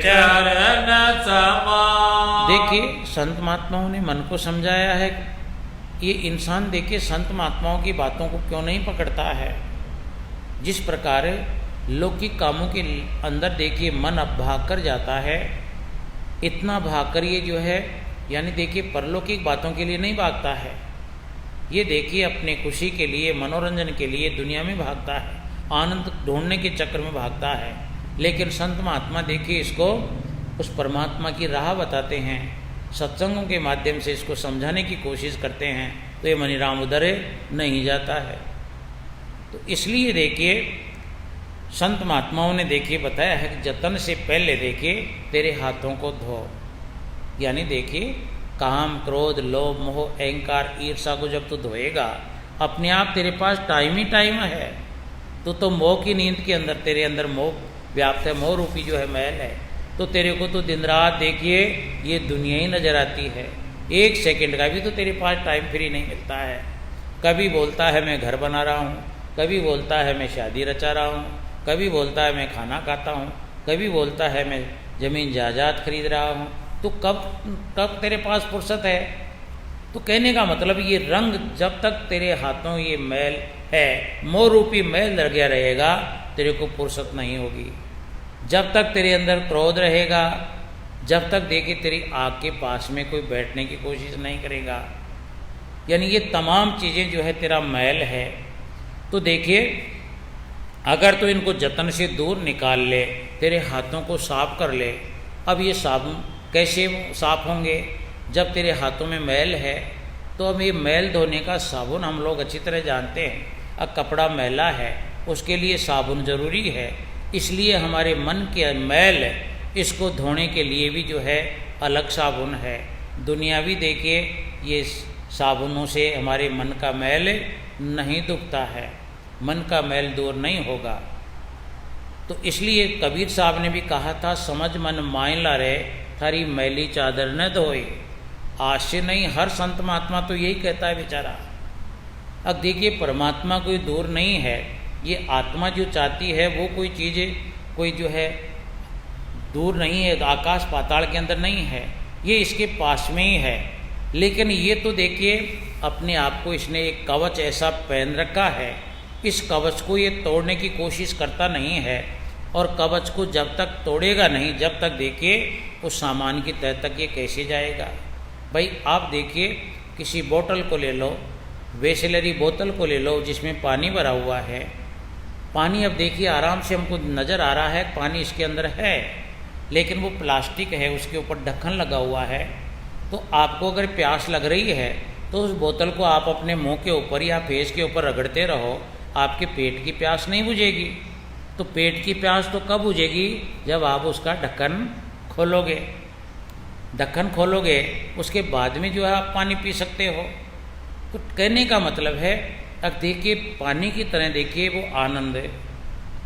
S1: चरण सवार। देखिए संत महात्माओं ने मन को समझाया है। ये इंसान देखिए संत महात्माओं की बातों को क्यों नहीं पकड़ता है। जिस प्रकार लौकिक कामों के अंदर देखिए मन अब भाग कर जाता है, इतना भाग कर ये जो है यानी देखिए परलौकिक बातों के लिए नहीं भागता है। ये देखिए अपने खुशी के लिए, मनोरंजन के लिए दुनिया में भागता है, आनंद ढूंढने के चक्कर में भागता है। लेकिन संत महात्मा देखिए इसको उस परमात्मा की राह बताते हैं, सत्संगों के माध्यम से इसको समझाने की कोशिश करते हैं, तो ये मनीराम उधर नहीं जाता है। तो इसलिए देखिए संत महात्माओं ने देखिए बताया है कि जतन से पहले देखिए तेरे हाथों को धो। यानी देखिए काम, क्रोध, लोभ, मोह, अहंकार, ईर्षा को जब तू धोएगा, अपने आप तेरे पास टाइम ही टाइम है। तो मोह की नींद के अंदर तेरे अंदर मोह व्याप्त है, मोह रूपी जो है मैल है। तो तेरे को तो दिन रात देखिए ये दुनिया ही नजर आती है, एक सेकंड का भी तो तेरे पास टाइम फ्री नहीं मिलता है। कभी बोलता है मैं घर बना रहा हूँ, कभी बोलता है मैं शादी रचा रहा हूँ, कभी बोलता है मैं खाना खाता हूँ, कभी बोलता है मैं ज़मीन जायदाद खरीद रहा हूँ। तो कब तेरे पास फुर्सत है। तो कहने का मतलब ये रंग जब तक तेरे हाथों ये मैल है, मोह रूपी मैल लग गया रहेगा, तेरे को फुर्सत नहीं होगी। जब तक तेरे अंदर क्रोध रहेगा, जब तक देखिए तेरी आँख के पास में कोई बैठने की कोशिश नहीं करेगा, यानी ये तमाम चीज़ें जो है तेरा मैल है। तो देखिए अगर तो इनको जतन से दूर निकाल ले, तेरे हाथों को साफ कर ले। अब ये साबुन कैसे साफ होंगे जब तेरे हाथों में मैल है। तो अब ये मैल धोने का साबुन हम लोग अच्छी तरह जानते हैं। अब कपड़ा मैला है, उसके लिए साबुन ज़रूरी है, इसलिए हमारे मन के मैल इसको धोने के लिए भी जो है अलग साबुन है। दुनियावी देखिए ये साबुनों से हमारे मन का मैल नहीं दुखता है, मन का मैल दूर नहीं होगा। तो इसलिए कबीर साहब ने भी कहा था, समझ मन मायला रे थारी मैली चादर न धोए। आज से नहीं, हर संत महात्मा तो यही कहता है बेचारा। अब देखिए परमात्मा कोई दूर नहीं है, ये आत्मा जो चाहती है वो कोई चीज़ कोई जो है दूर नहीं है, आकाश पाताल के अंदर नहीं है, ये इसके पास में ही है। लेकिन ये तो देखिए अपने आप को इसने एक कवच ऐसा पहन रखा है, इस कवच को ये तोड़ने की कोशिश करता नहीं है, और कवच को जब तक तोड़ेगा नहीं, जब तक देखिए उस सामान की तह तक ये कैसे जाएगा। भाई आप देखिए किसी बोतल को ले लो, वेसलरी बोतल को ले लो जिसमें पानी भरा हुआ है, पानी अब देखिए आराम से हमको नज़र आ रहा है पानी इसके अंदर है, लेकिन वो प्लास्टिक है, उसके ऊपर ढक्कन लगा हुआ है। तो आपको अगर प्यास लग रही है तो उस बोतल को आप अपने मुंह के ऊपर या फेस के ऊपर रगड़ते रहो, आपके पेट की प्यास नहीं बुझेगी। तो पेट की प्यास तो कब बुझेगी, जब आप उसका ढक्कन खोलोगे। ढक्कन खोलोगे उसके बाद में जो है आप पानी पी सकते हो। तो कहने का मतलब है, अब देखिए पानी की तरह देखिए वो आनंद है,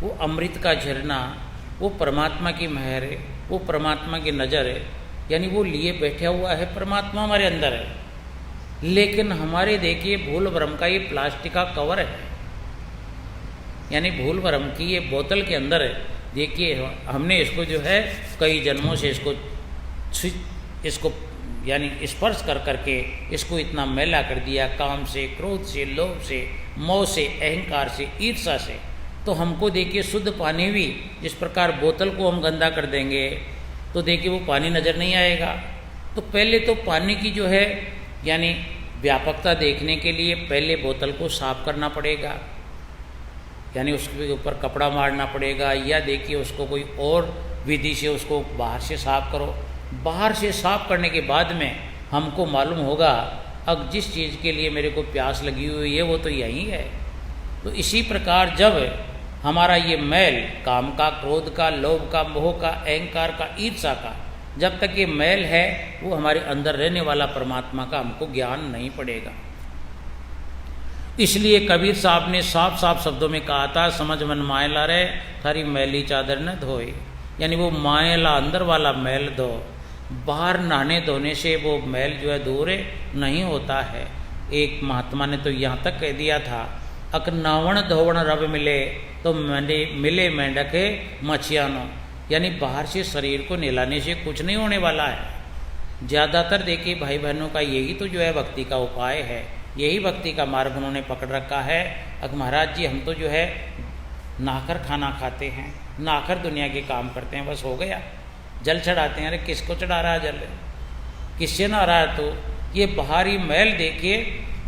S1: वो अमृत का झरना, वो परमात्मा की महर है, वो परमात्मा की नज़र है, यानी वो लिए बैठा हुआ है, परमात्मा हमारे अंदर है। लेकिन हमारे देखिए भूल भ्रम का ये प्लास्टिक का कवर है, यानी भूल भ्रम की ये बोतल के अंदर है। देखिए हमने इसको जो है कई जन्मों से इसको यानी स्पर्श कर करके इसको इतना मैला कर दिया, काम से, क्रोध से, लोभ से, मोह से, अहंकार से, ईर्षा से। तो हमको देखिए शुद्ध पानी भी जिस प्रकार बोतल को हम गंदा कर देंगे तो देखिए वो पानी नज़र नहीं आएगा। तो पहले तो पानी की जो है यानी व्यापकता देखने के लिए पहले बोतल को साफ करना पड़ेगा, यानी उसके ऊपर कपड़ा मारना पड़ेगा, या देखिए उसको कोई और विधि से उसको बाहर से साफ करो। बाहर से साफ करने के बाद में हमको मालूम होगा अब जिस चीज़ के लिए मेरे को प्यास लगी हुई है वो तो यही है। तो इसी प्रकार जब हमारा ये मैल काम का, क्रोध का, लोभ का, मोह का, अहंकार का, ईर्षा का, जब तक ये मैल है वो हमारे अंदर रहने वाला परमात्मा का हमको ज्ञान नहीं पड़ेगा। इसलिए कबीर साहब ने साफ साफ शब्दों में कहा था, समझ मन मायला रे थारी मैली चादर न धोए, यानी वो मायला अंदर वाला मैल दो। बाहर नहाने धोने से वो मैल जो है दूर नहीं होता है। एक महात्मा ने तो यहाँ तक कह दिया था, अक नावण धोवण रब मिले तो मिले मेंढके मछियानो, यानी बाहर से शरीर को नहलाने से कुछ नहीं होने वाला है। ज़्यादातर देखिए भाई बहनों का यही तो जो है भक्ति का उपाय है, यही भक्ति का मार्ग उन्होंने पकड़ रखा है। अक महाराज जी हम तो जो है नहाकर खाना खाते हैं, नहाकर दुनिया के काम करते हैं, बस हो गया। जल चढ़ाते हैं, अरे किसको चढ़ा रहा है जल, किससे नहा रहा है। तो ये बाहरी मैल देखिए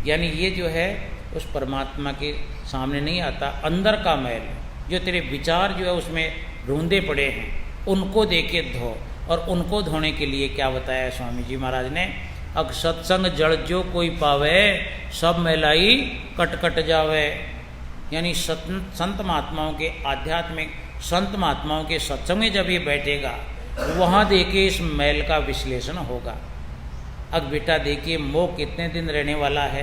S1: यानी ये जो है उस परमात्मा के सामने नहीं आता। अंदर का मैल जो तेरे विचार जो है उसमें रूंधे पड़े हैं उनको देखिए धो। और उनको धोने के लिए क्या बताया स्वामी जी महाराज ने, अग सत्संग जड़ जो कोई पावे सब मैलाई कट कट जावे, यानी संत महात्माओं के आध्यात्मिक संत महात्माओं के सत्संग में जब ये बैठेगा वहाँ देखिए इस मैल का विश्लेषण होगा। अब बेटा देखिए मोह कितने दिन रहने वाला है,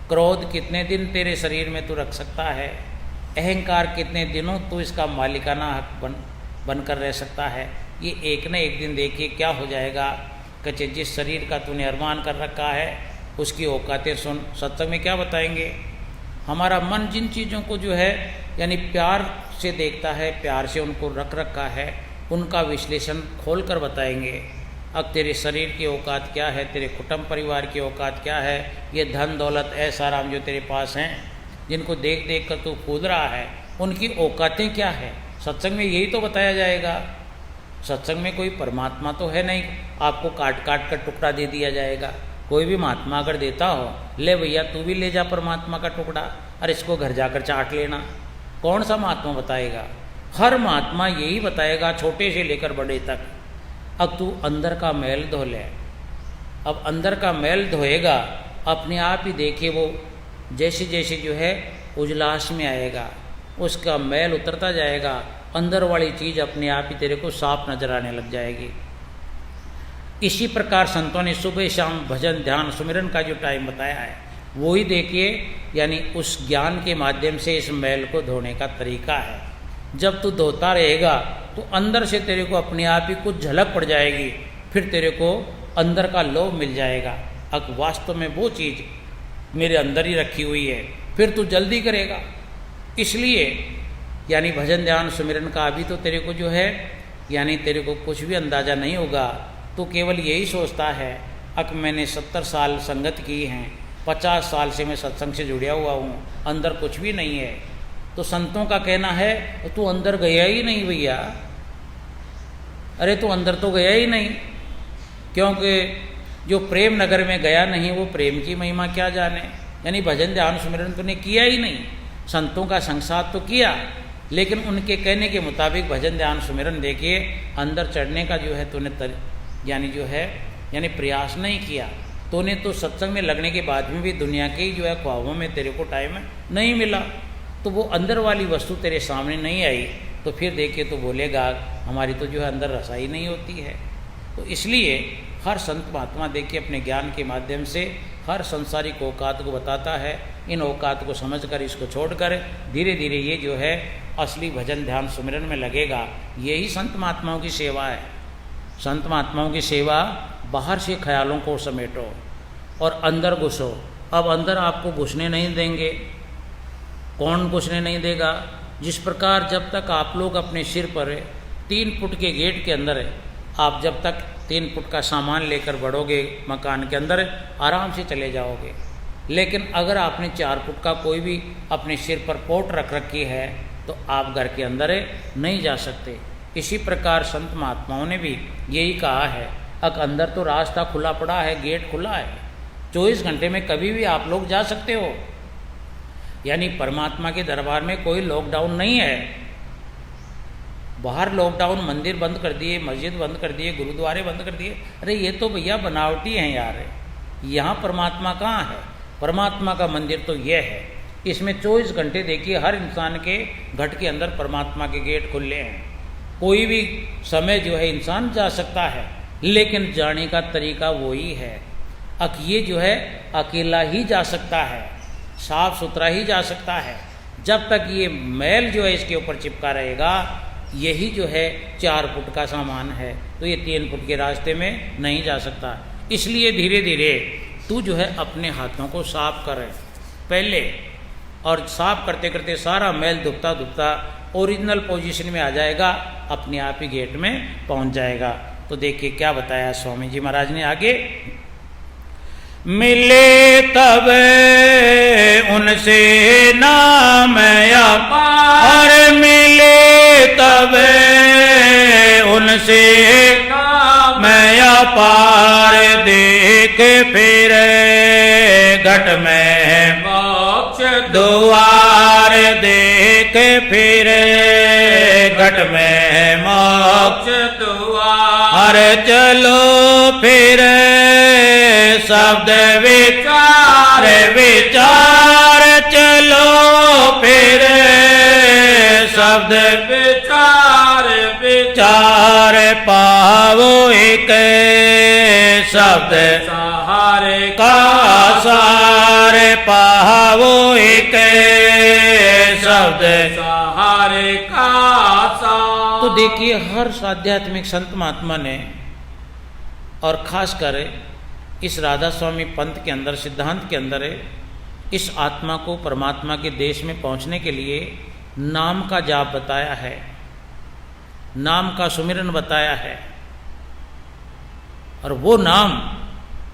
S1: क्रोध कितने दिन तेरे शरीर में तू रख सकता है, अहंकार कितने दिनों तू इसका मालिकाना हक बनकर रह सकता है। ये एक न एक दिन देखिए क्या हो जाएगा। कचे जिस शरीर का तूने अरमान कर रखा है उसकी औकातें सुन, सत्संग में क्या बताएंगे। हमारा मन जिन चीज़ों को जो है यानी प्यार से देखता है, प्यार से उनको रख रखा है, उनका विश्लेषण खोल कर बताएंगे। अब तेरे शरीर की औकात क्या है, तेरे कुटुंब परिवार की औकात क्या है, ये धन दौलत ऐसा आराम जो तेरे पास हैं जिनको देख देख कर तू कूद रहा है उनकी औकातें क्या है, सत्संग में यही तो बताया जाएगा। सत्संग में कोई परमात्मा तो है नहीं, आपको काट काट कर टुकड़ा दे दिया जाएगा। कोई भी महात्मा अगर देता हो, ले भैया तू भी ले जा परमात्मा का टुकड़ा, अरे इसको घर जाकर चाट लेना, कौन सा महात्मा बताएगा। हर महात्मा यही बताएगा छोटे से लेकर बड़े तक। अब तू अंदर का मैल धो ले। अब अंदर का मैल धोएगा अपने आप ही देखिए वो जैसे जैसे जो है उजलास में आएगा उसका मैल उतरता जाएगा, अंदर वाली चीज़ अपने आप ही तेरे को साफ नजर आने लग जाएगी। इसी प्रकार संतों ने सुबह शाम भजन ध्यान सुमिरन का जो टाइम बताया है वो ही देखिए यानी उस ज्ञान के माध्यम से इस मैल को धोने का तरीका है। जब तू धोता रहेगा तो अंदर से तेरे को अपने आप ही कुछ झलक पड़ जाएगी, फिर तेरे को अंदर का लोभ मिल जाएगा। अब वास्तव में वो चीज़ मेरे अंदर ही रखी हुई है, फिर तू जल्दी करेगा। इसलिए यानी भजन ध्यान सुमिरन का अभी तो तेरे को जो है यानी तेरे को कुछ भी अंदाज़ा नहीं होगा। तो केवल यही सोचता है अक मैंने 70 साल संगत की हैं, 50 साल से मैं सत्संग से जुड़ा हुआ हूँ, अंदर कुछ भी नहीं है। तो संतों का कहना है तू अंदर गया ही नहीं भैया, अरे तू अंदर तो गया ही नहीं, क्योंकि जो प्रेम नगर में गया नहीं वो प्रेम की महिमा क्या जाने। यानी भजन ध्यान सुमिरन तूने किया ही नहीं, संतों का संसार तो किया लेकिन उनके कहने के मुताबिक भजन ध्यान सुमिरन देखिए अंदर चढ़ने का जो है तूने यानी जो है यानी प्रयास नहीं किया। तूने तो सत्संग में लगने के बाद में भी दुनिया के जो है ख्वाबों में तेरे को टाइम नहीं मिला, तो वो अंदर वाली वस्तु तेरे सामने नहीं आई, तो फिर देखिए तो बोलेगा हमारी तो जो है अंदर रसाई नहीं होती है। तो इसलिए हर संत महात्मा देखिए अपने ज्ञान के माध्यम से हर संसारिक औकात को बताता है। इन औकात को समझकर इसको छोड़कर धीरे धीरे ये जो है असली भजन ध्यान सुमिरन में लगेगा। यही संत महात्माओं की सेवा है। संत महात्माओं की सेवा बाहर से ख्यालों को समेटो और अंदर घुसो। अब अंदर आपको घुसने नहीं देंगे, कौन घुसने नहीं देगा? जिस प्रकार जब तक आप लोग अपने सिर पर 3 फुट के गेट के अंदर है, आप जब तक 3 फुट का सामान लेकर बढ़ोगे मकान के अंदर आराम से चले जाओगे, लेकिन अगर आपने 4 फुट का कोई भी अपने सिर पर पोट रख रखी है तो आप घर के अंदर नहीं जा सकते। इसी प्रकार संत महात्माओं ने भी यही कहा है, अब अंदर तो रास्ता खुला पड़ा है, गेट खुला है, 24 घंटे में कभी भी आप लोग जा सकते हो। यानी परमात्मा के दरबार में कोई लॉकडाउन नहीं है। बाहर लॉकडाउन, मंदिर बंद कर दिए, मस्जिद बंद कर दिए, गुरुद्वारे बंद कर दिए। अरे ये तो भैया बनावटी हैं यार, यहाँ परमात्मा कहाँ है? परमात्मा का मंदिर तो यह है, इसमें 24 घंटे देखिए हर इंसान के घट के अंदर परमात्मा के गेट खुले हैं। कोई भी समय जो है इंसान जा सकता है, लेकिन जाने का तरीका वही है। ये जो है अकेला ही जा सकता है, साफ सुथरा ही जा सकता है। जब तक ये मैल जो है इसके ऊपर चिपका रहेगा, यही जो है 4 फुट का सामान है, तो ये 3 फुट के रास्ते में नहीं जा सकता। इसलिए धीरे धीरे तू जो है अपने हाथों को साफ कर पहले, और साफ करते करते सारा मैल दुबता दुबता ओरिजिनल पोजीशन में आ जाएगा, अपने आप ही गेट में पहुंच जाएगा। तो देखिए क्या बताया स्वामी जी महाराज ने आगे, मिले तब उनसे नाम अपार, मिले तब उनसे नाम अपार, देख फिर घट में मोक्ष द्वार, देख फिर घट में मोक्ष द्वार, चलो फिर शब्द विचार विचार, चलो फिर शब्द विचार विचार, पावो एक शब्द सहारे का सार, पावो एक शब्द सहारे का सार। तो देखिए हर आध्यात्मिक संत महात्मा ने, और खासकर इस राधा स्वामी पंथ के अंदर, सिद्धांत के अंदर, इस आत्मा को परमात्मा के देश में पहुंचने के लिए नाम का जाप बताया है, नाम का सुमिरन बताया है। और वो नाम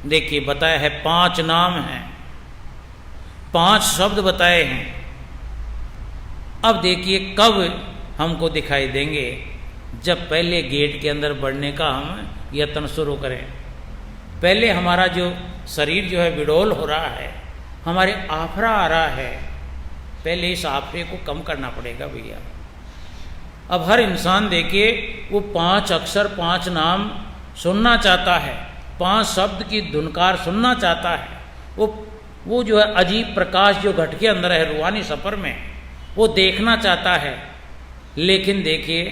S1: देखिए बताया है, 5 नाम हैं, 5 शब्द बताए हैं। अब देखिए कब हमको दिखाई देंगे, जब पहले गेट के अंदर बढ़ने का हम यत्न शुरू करें। पहले हमारा जो शरीर जो है विडोल हो रहा है, हमारे आफरा आ रहा है, पहले इस आफरे को कम करना पड़ेगा भैया। अब हर इंसान देखिए वो 5 अक्षर 5 नाम सुनना चाहता है, 5 शब्द की धुनकार सुनना चाहता है। वो जो है अजीब प्रकाश जो घट के अंदर है रूहानी सफ़र में, वो देखना चाहता है। लेकिन देखिए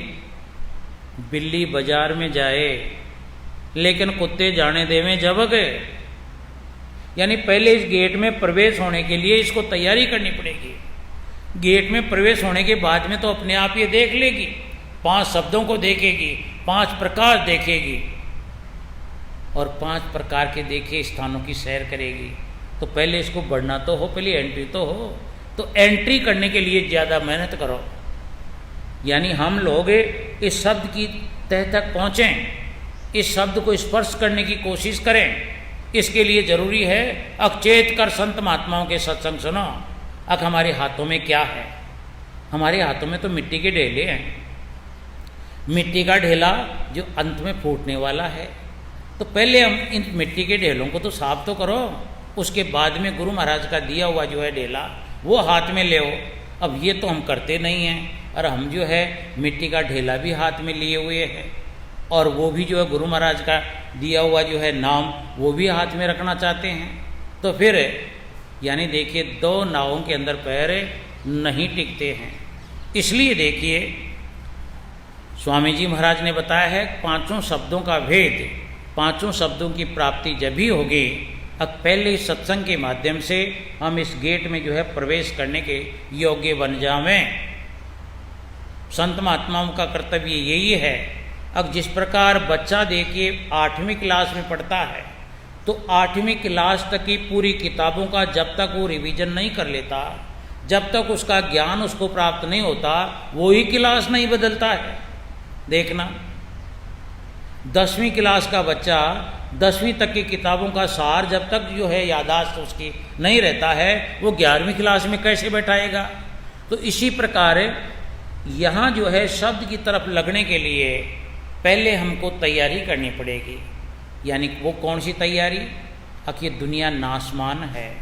S1: बिल्ली बाजार में जाए लेकिन कुत्ते जाने देवें जब गए। यानी पहले इस गेट में प्रवेश होने के लिए इसको तैयारी करनी पड़ेगी। गेट में प्रवेश होने के बाद में तो अपने आप ये देख लेगी, 5 शब्दों को देखेगी, 5 प्रकार देखेगी, और 5 प्रकार के देखे स्थानों की सैर करेगी। तो पहले इसको बढ़ना तो हो, पहले एंट्री तो हो। तो एंट्री करने के लिए ज़्यादा मेहनत करो। यानी हम लोग इस शब्द की तह तक पहुँचें, इस शब्द को स्पर्श करने की कोशिश करें। इसके लिए ज़रूरी है अचेत कर संत महात्माओं के सत्संग सुनो। अब हमारे हाथों में क्या है? हमारे हाथों में तो मिट्टी के ढेले हैं, मिट्टी का ढेला जो अंत में फूटने वाला है। तो पहले हम इन मिट्टी के ढेलों को तो साफ तो करो, उसके बाद में गुरु महाराज का दिया हुआ जो है ढेला वो हाथ में ले। अब ये तो हम करते नहीं हैं, और हम जो है मिट्टी का ढेला भी हाथ में लिए हुए हैं, और वो भी जो है गुरु महाराज का दिया हुआ जो है नाम वो भी हाथ में रखना चाहते हैं। तो फिर यानी देखिए, दो नावों के अंदर पैर नहीं टिकते हैं। इसलिए देखिए, स्वामी जी महाराज ने बताया है पांचों शब्दों का भेद, पांचों शब्दों की प्राप्ति जब भी होगी। अब पहले इस सत्संग के माध्यम से हम इस गेट में जो है प्रवेश करने के योग्य बन जावें। संत महात्माओं का कर्तव्य यही है। अब जिस प्रकार बच्चा देखिए 8वीं क्लास में पढ़ता है, तो 8वीं क्लास तक की पूरी किताबों का जब तक वो रिवीजन नहीं कर लेता, जब तक उसका ज्ञान उसको प्राप्त नहीं होता, वो ही क्लास नहीं बदलता है। देखना, 10वीं क्लास का बच्चा 10वीं तक की किताबों का सार जब तक जो है याददाश्त उसकी नहीं रहता है, वो 11वीं क्लास में कैसे बैठाएगा? तो इसी प्रकार यहाँ जो है शब्द की तरफ लगने के लिए पहले हमको तैयारी करनी पड़ेगी। यानी वो कौन सी तैयारी? अब ये दुनिया नासमान है,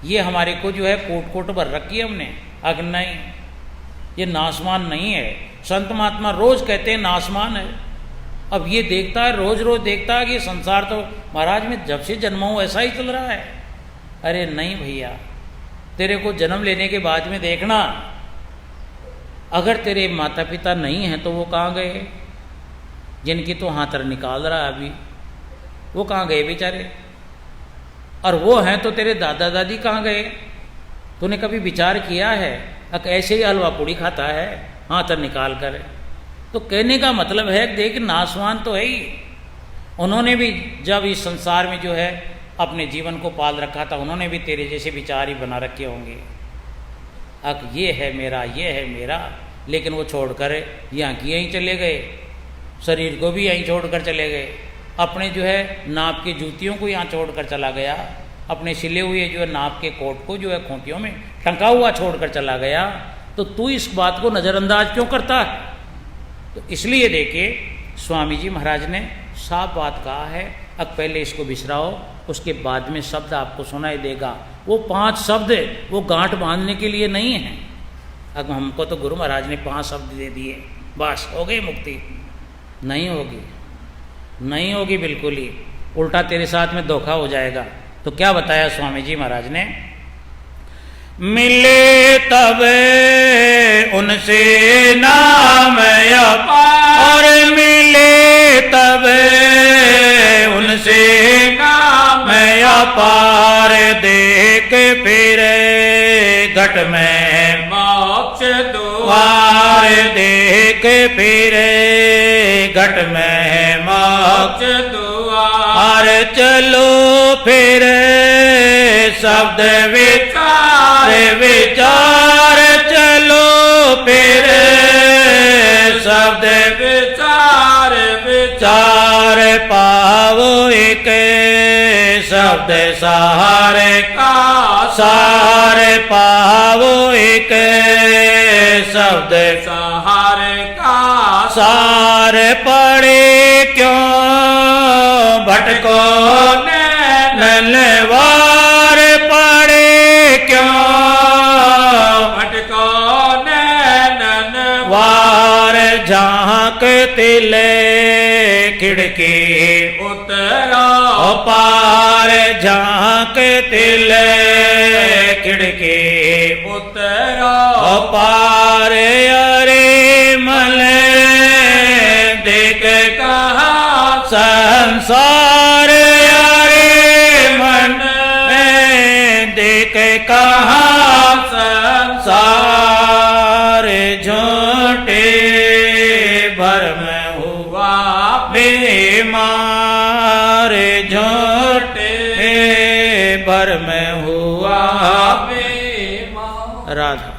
S1: ये हमारे को जो है कोट कोट भर रखी है हमने। अगर नहीं, ये नासमान नहीं है। संत महात्मा रोज कहते हैं नासमान है। अब ये देखता है, रोज रोज देखता है कि संसार तो महाराज में जब से जन्मा हूँ ऐसा ही चल रहा है। अरे नहीं भैया, तेरे को जन्म लेने के बाद में देखना, अगर तेरे माता पिता नहीं हैं तो वो कहाँ गए? जिनकी तो हाथर निकाल रहा है अभी, वो कहाँ गए बेचारे? और वो हैं तो तेरे दादा दादी कहाँ गए? तूने कभी विचार किया है? ऐसे ही हलवा पूड़ी खाता है हाथर निकाल कर। तो कहने का मतलब है, देख नासवान तो है ही। उन्होंने भी जब इस संसार में जो है अपने जीवन को पाल रखा था, उन्होंने भी तेरे जैसे विचार ही बना रखे होंगे। अब ये है मेरा, ये है मेरा, लेकिन वो छोड़कर यहाँ की यहीं चले गए, शरीर को भी यहीं छोड़कर चले गए, अपने जो है नाप के जूतियों को यहाँ छोड़कर चला गया, अपने सिले हुए जो है नाप के कोट को जो है खूंटियों में टंका हुआ छोड़कर चला गया। तो तू इस बात को नज़रअंदाज क्यों करता है? तो इसलिए देखिए, स्वामी जी महाराज ने साफ बात कहा है। अब पहले इसको बिसराओ, उसके बाद में शब्द आपको सुनाई देगा। वो 5 शब्द वो गांठ बांधने के लिए नहीं है। अब हमको तो गुरु महाराज ने 5 शब्द दे दिए, बस हो गई मुक्ति। नहीं होगी, नहीं होगी बिल्कुल ही, उल्टा तेरे साथ में धोखा हो जाएगा। तो क्या बताया स्वामी जी महाराज ने? मिले तब उनसे नाम अपार, मिले तब उनसे नाम अपार, देख फिर घट में मोक्ष द्वार, देख फिर घट में मोक्ष द्वार। चलो फिर शब्द विचार विचार, चलो फिर शब्द विचार विचार, पावो एक शब्द सार का सार, पावो एक शब्द सार का सार। पड़े क्यों भटको नलवार, पड़े क्यों भटको नलवार। झांक तिले खिड़की उतरो पार, झांक तिले खिड़की उतरो पार। अरे मले देख कहा संसार, अरे मन देख कहा संसार। झूठे भरम हुआ बीमार, झूठे भरम हुआ बीमार। राधा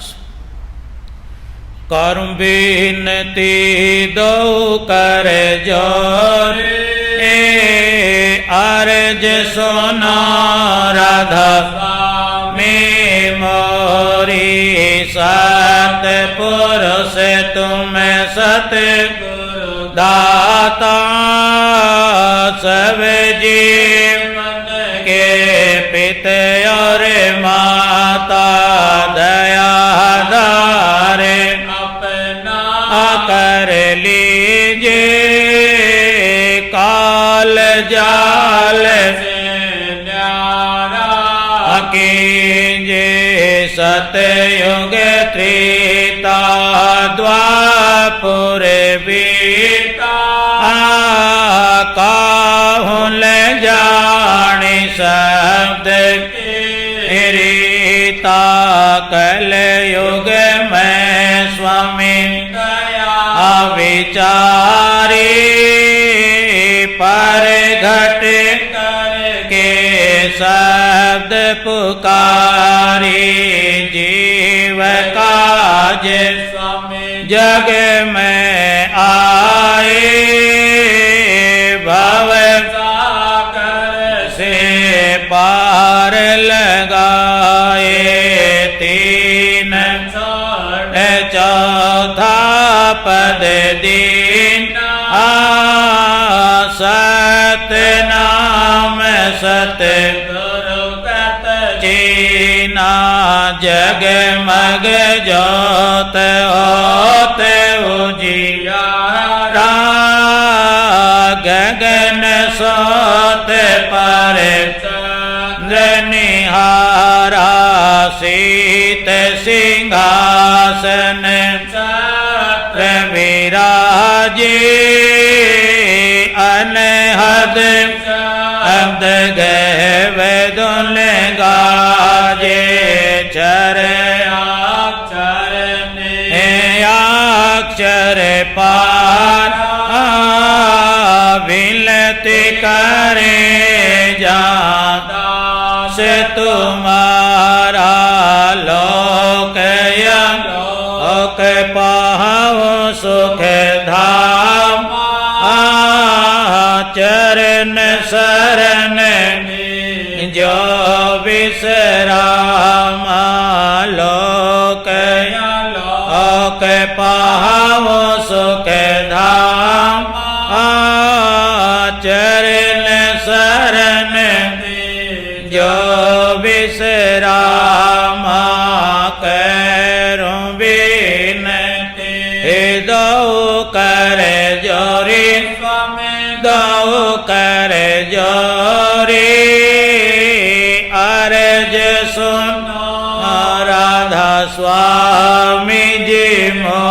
S1: करूं बिनती दो कर जोर अर्ज सुनो राधा स्वामी मोरी सतपुरुष तुम सतगुरु दाता सब जीव के पिता और माता दयादारे अपना कर लीजिए काल जाल से न्यारा कीजे सतयुग त्रेता द्वापर बीता काहुं ले जाने शब्द रीता कलयुग में स्वामी दया विचारी पर घट करके शब्द पुकारी जीव काज स्वामी जग में आए भव सागर से पार लगाए तीन चौथा पद दीन सत नाम सत गुरु कत चीना जगमग जोत होत उजियारा गगन सोत पर चंद्र निहारा सीत सिंहासन चक्र विराजे अनहद शब्द गह वेदुल गाजे चर अक्षर पार विनती करे जाता से तुम्हारा लोक लोक पाओ सुख धाम चरण शरण जो विश्राम लोक लोक पाओ सुख धाम चरण शरण जो विश्राम करूं बिनती दो कर जोरी दो कर जोरी अर्ज सुनो राधा स्वामी जी मो